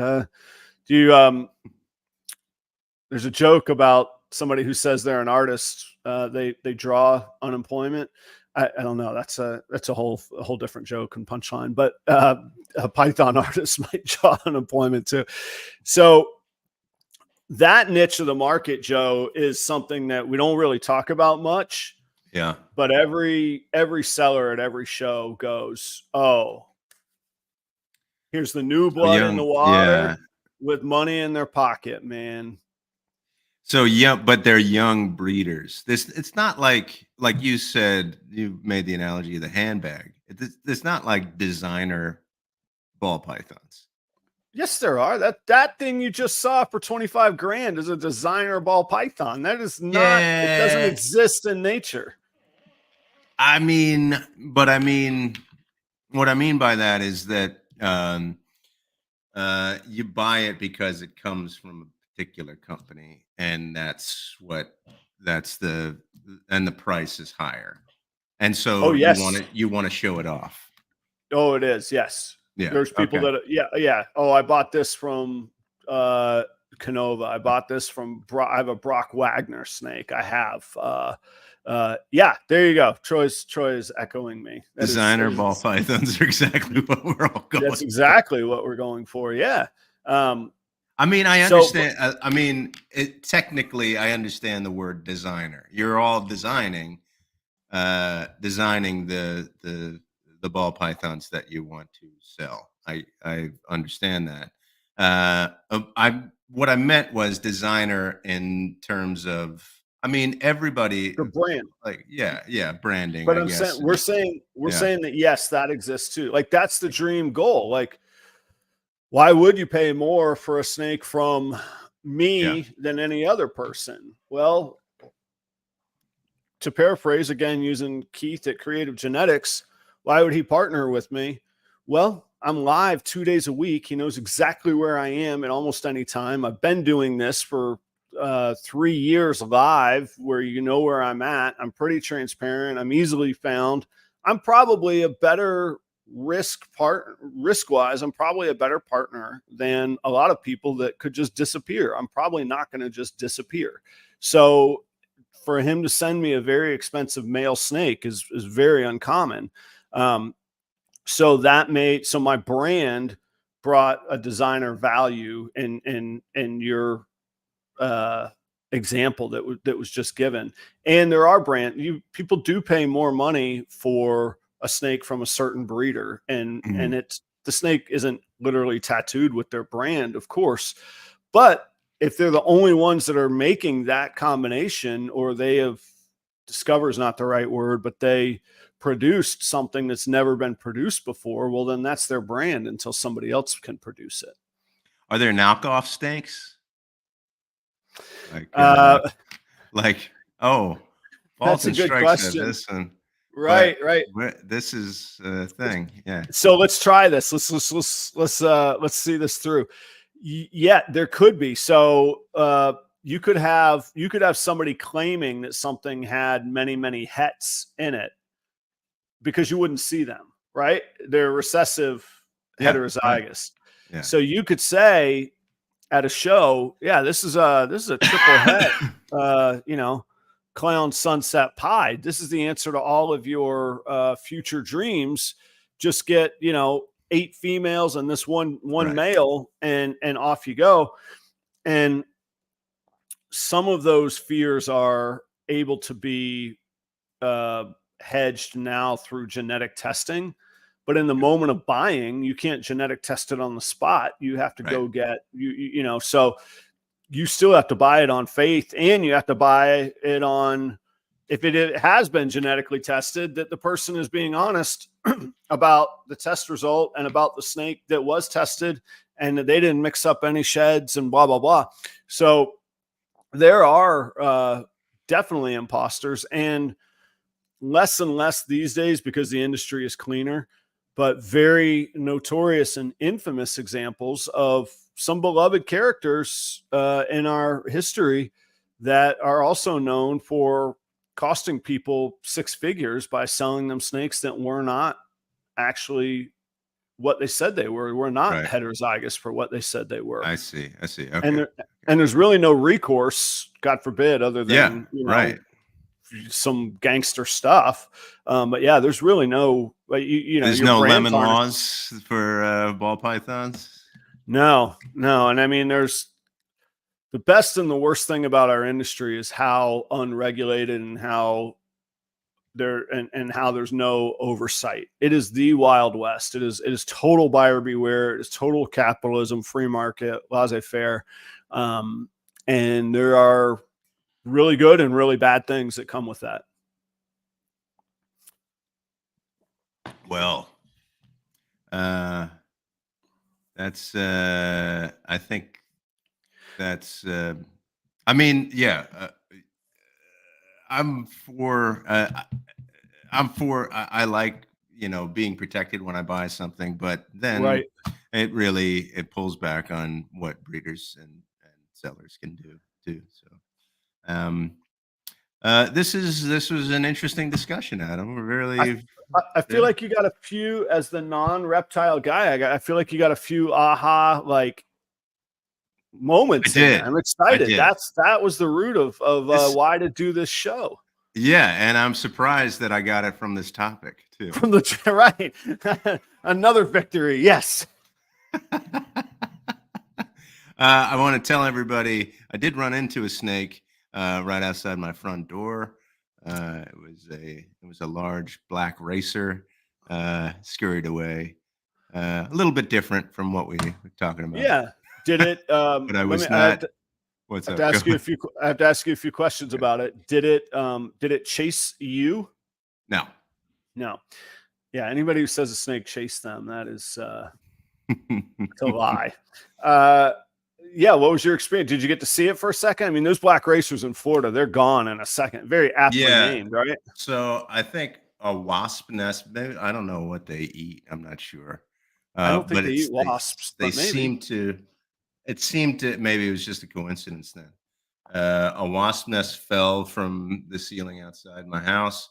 There's a joke about somebody who says they're an artist. They draw unemployment. I don't know. That's a whole different joke and punchline. But a Python artist might draw unemployment too. So that niche of the market, Joe, is something that we don't really talk about much. Yeah. But every seller at every show goes, "Oh, here's the new blood in the water with money in their pocket, man." So yeah, but they're young breeders. It's not like you said, you made the analogy of the handbag. It's not like designer ball pythons. Yes, there are. That thing you just saw for 25 grand is a designer ball python. That is not, it doesn't exist in nature. What I mean by that is that you buy it because it comes from a particular company, and the price is higher, and so you want to show it off. Oh, it is. Yes. Yeah. There's people that, yeah. Oh, I bought this from Canova. I bought this from I have a Brock Wagner snake. I have there you go. Troy's echoing me. Designer ball pythons are exactly what we're all going. That's exactly what we're going for. Yeah. I mean, I So understand. I mean, technically, I understand the word designer. You're all designing the ball pythons that you want to sell. I understand that. I what I meant was designer in terms of. I mean, everybody the brand. like yeah, branding. But I I'm saying guess. we're Yeah, saying that yes, that exists too. Like that's the dream goal. Like, why would you pay more for a snake from yeah, me than any other person? Well, to paraphrase again, using Keith at Creative Genetics, why would he partner with me? Well, I'm live 2 days a week. He knows exactly where I am at almost any time. I've been doing this for 3 years live, where you know where I'm at. I'm pretty transparent. I'm easily found. I'm probably a better risk wise. I'm probably a better partner than a lot of people that could just disappear. I'm probably not going to just disappear. So for him to send me a very expensive male snake is very uncommon. So my brand brought a designer value in your example that was just given. And there are people do pay more money for a snake from a certain breeder, and mhm, it's the snake isn't literally tattooed with their brand, of course, but if they're the only ones that are making that combination, or they have discover is not the right word, but they produced something that's never been produced before, well, then that's their brand until somebody else can produce it. Are there knockoff snakes? Like, Uh, like, oh, balls that's a and good strikes have question. this one, but Right, right. this is a thing. Yeah. So let's try this. Let's see this through. Yeah, there could be. So you could have somebody claiming that something had many hets in it because you wouldn't see them, right? They're recessive Yeah. Right. heterozygous. Yeah. So you could say at a show, yeah, this is a triple het, clown sunset pie. This is the answer to all of your future dreams. Just get 8 females and this one Right. male, and off you go. And some of those fears are able to be hedged now through genetic testing. But in the Yeah. moment of buying, you can't genetic test it on the spot. You have to Right. go get so you still have to buy it on faith, and you have to buy it on, if it has been genetically tested, that the person is being honest about the test result and about the snake that was tested, and that they didn't mix up any sheds and blah, blah, blah. So there are definitely imposters, and less and less these days because the industry is cleaner, but very notorious and infamous examples of some beloved characters in our history that are also known for costing people 6 figures by selling them snakes that were not actually what they said they were not Right. heterozygous for what they said they were. I see. I see. And Okay. there's really no recourse, God forbid, other Yeah. than Right. some gangster stuff. But yeah, there's really no, There's your no brand lemon tarnish. laws for ball pythons. No. And I mean, there's the best and the worst thing about our industry is how unregulated and how and how there's no oversight. It is the Wild West. It is total buyer beware. It is total capitalism, free market, laissez-faire. And there are really good and really bad things that come with that. Well, that's I think that's I mean, yeah, I'm for I like, being protected when I buy something, but then Right. it pulls back on what breeders and sellers can do too. So um this was an interesting discussion, Adam. We're I really I feel yeah. like you got a few, as the non-reptile guy. I feel like you got a few aha like I moments in there. did. I'm I excited. did. That was the root of This why to do this show. Yeah, and I'm surprised that I got it from this topic too. From the right, another victory. Yes. I want to tell everybody I did run into a snake right outside my front door. It was a large black racer, scurried away. A little bit different from what we were talking about, Yeah. Did it? but I Let me. was not. I What's have to up? Go ask you a ahead. few. I have to ask you a few questions Okay. about it. Did it? Did it chase you? No. No. Yeah. Anybody who says a snake chased them, that is to lie. Yeah. What was your experience? Did you get to see it for a second? I mean, those black racers in Florida, they're gone in a second. Very aptly Yeah. named, right? So I think a wasp nest. Maybe, I don't know what they eat. I'm not sure. I don't think But they eat wasps, they but maybe. seem to. It seemed to, maybe it was just a coincidence then. A wasp nest fell from the ceiling outside my house,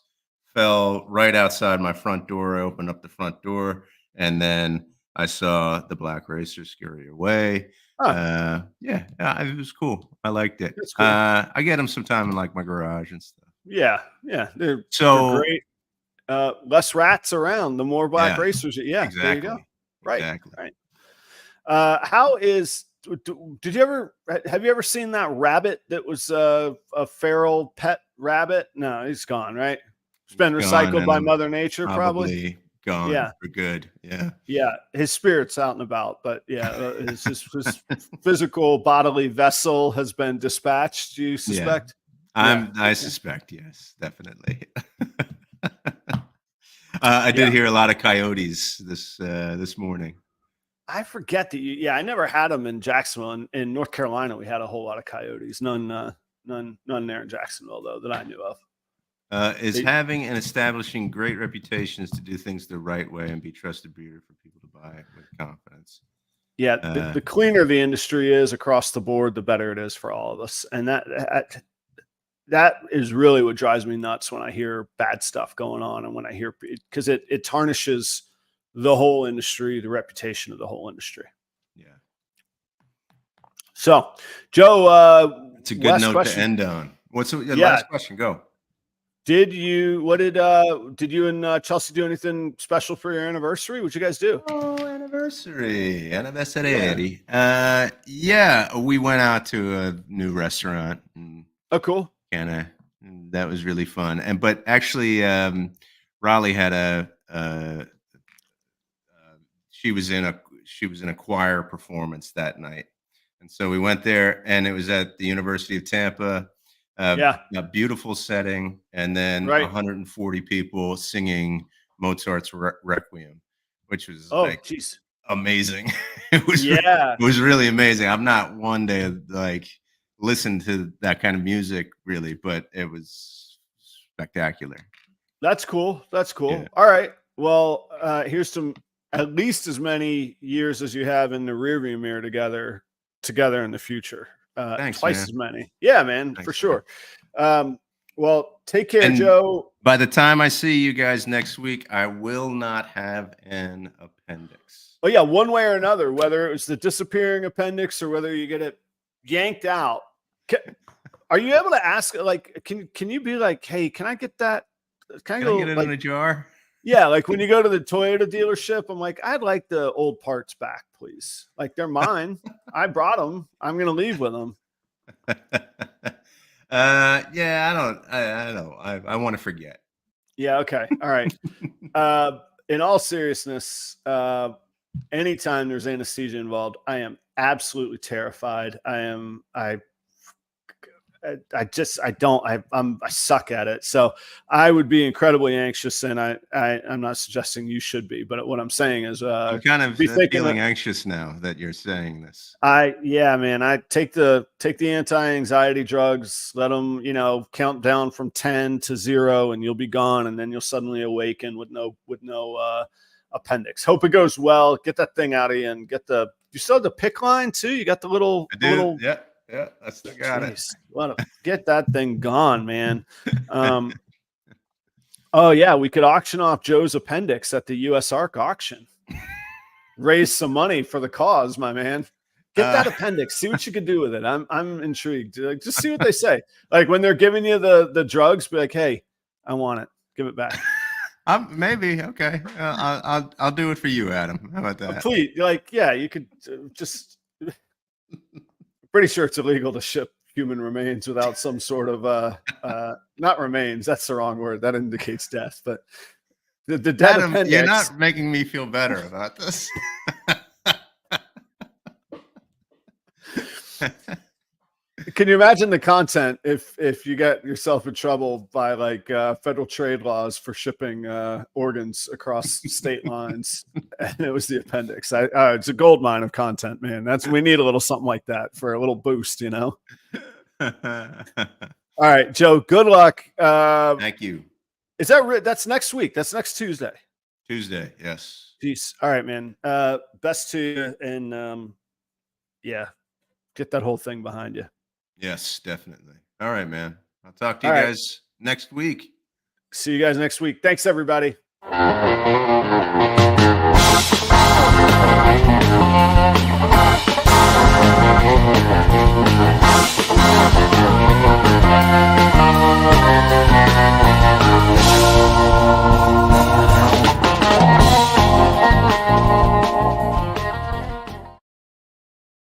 fell right outside my front door. I opened up the front door, and then I saw the black racer scurry away. Huh, Yeah, it was cool. I liked it. that's cool. I get them sometime in like my garage and stuff. Yeah. Yeah. They're So great. Less rats around, the more black yeah, racers. Yeah. There you go. exactly, Right. exactly. Right. How is? Did you ever? Have you ever seen that rabbit that was a feral pet rabbit? No, he's gone. Right. It's been Gone, recycled and by I'm Mother Nature, probably. probably gone Yeah. for good. Yeah. Yeah. His spirit's out and about, but yeah, his physical bodily vessel has been dispatched. Do you Yeah. suspect? Yeah. I Okay. suspect, yes, definitely. I did Yeah. hear a lot of coyotes this morning. I forget that I never had them in Jacksonville. In North Carolina, we had a whole lot of coyotes. None there in Jacksonville, though, that I knew of. Is They, having and establishing great reputations to do things the right way and be trusted breeder for people to buy with confidence. yeah, Uh, the cleaner the industry is across the board, the better it is for all of us. And that is really what drives me nuts when I hear bad stuff going on, and when I hear, because it tarnishes the whole industry, the reputation of the whole industry. yeah. So, Joe, It's a good last note to question. end on. What's the Yeah. last question? Go. Did you and Chelsea do anything special for your anniversary? What'd you guys do? Oh, anniversary. Yeah, we went out to a new restaurant and Oh, cool. that was really fun. But actually, Raleigh had she was in a choir performance that night, and so we went there, and it was at the University of Tampa. Yeah. A beautiful setting, and then Right. 140 people singing Mozart's Requiem, which was Oh, like geez. amazing. Yeah. It was really amazing. I'm not one to like listen to that kind of music really, but it was spectacular. That's cool. That's cool. Yeah. All right. Well, here's some, at least as many years as you have in the rearview mirror together in the future. Thanks, Twice man. as many. Yeah, man, Thanks, for man. sure. Well, take care, And Joe. by the time I see you guys next week, I will not have an appendix. Oh yeah, one way or another, whether it was the disappearing appendix or whether you get it yanked out. Are you able to ask, like, can you be like, hey, can I get that? Can I get it in a jar? Yeah, like when you go to the Toyota dealership, I'm like, I'd like the old parts back, please. Like, they're mine. I brought them. I'm gonna leave with them. Yeah, I don't. I want to forget. Yeah. Okay. All right. In all seriousness, anytime there's anesthesia involved, I am absolutely terrified. I suck at it. So I would be incredibly anxious, and I'm not suggesting you should be, but what I'm saying is, I'm kind of feeling anxious now that you're saying this. Yeah, man, I take the anti-anxiety drugs, let them, count down from 10 to 0, and you'll be gone. And then you'll suddenly awaken with no appendix. Hope it goes well. Get that thing out of you, and you still have the PICC line too. You got the little, yeah, I still got it. Get that thing gone, man. Oh yeah, we could auction off Joe's appendix at the US Arc auction. Raise some money for the cause, my man. Get that appendix. See what you can do with it. I'm intrigued. Like, just see what they say. Like when they're giving you the drugs, be like, hey, I want it. Give it back. Maybe okay. I'll do it for you, Adam. How about that? Please, like, yeah, you could just Pretty sure it's illegal to ship human remains without some sort of not remains. That's the wrong word. That indicates death. But the dead Adam, appendix. you're not making me feel better about this. Can you imagine the content if you get yourself in trouble by like federal trade laws for shipping organs across state lines? And it was the appendix. It's a gold mine of content, man. We need a little something like that for a little boost, you know. All right, Joe. Good luck. Thank you. Is that that's next week? That's next Tuesday. Tuesday, yes. Peace. All right, man. Best to you, and yeah, get that whole thing behind you. Yes, definitely. All right, man. I'll talk to you guys next week. See you guys next week. Thanks, everybody.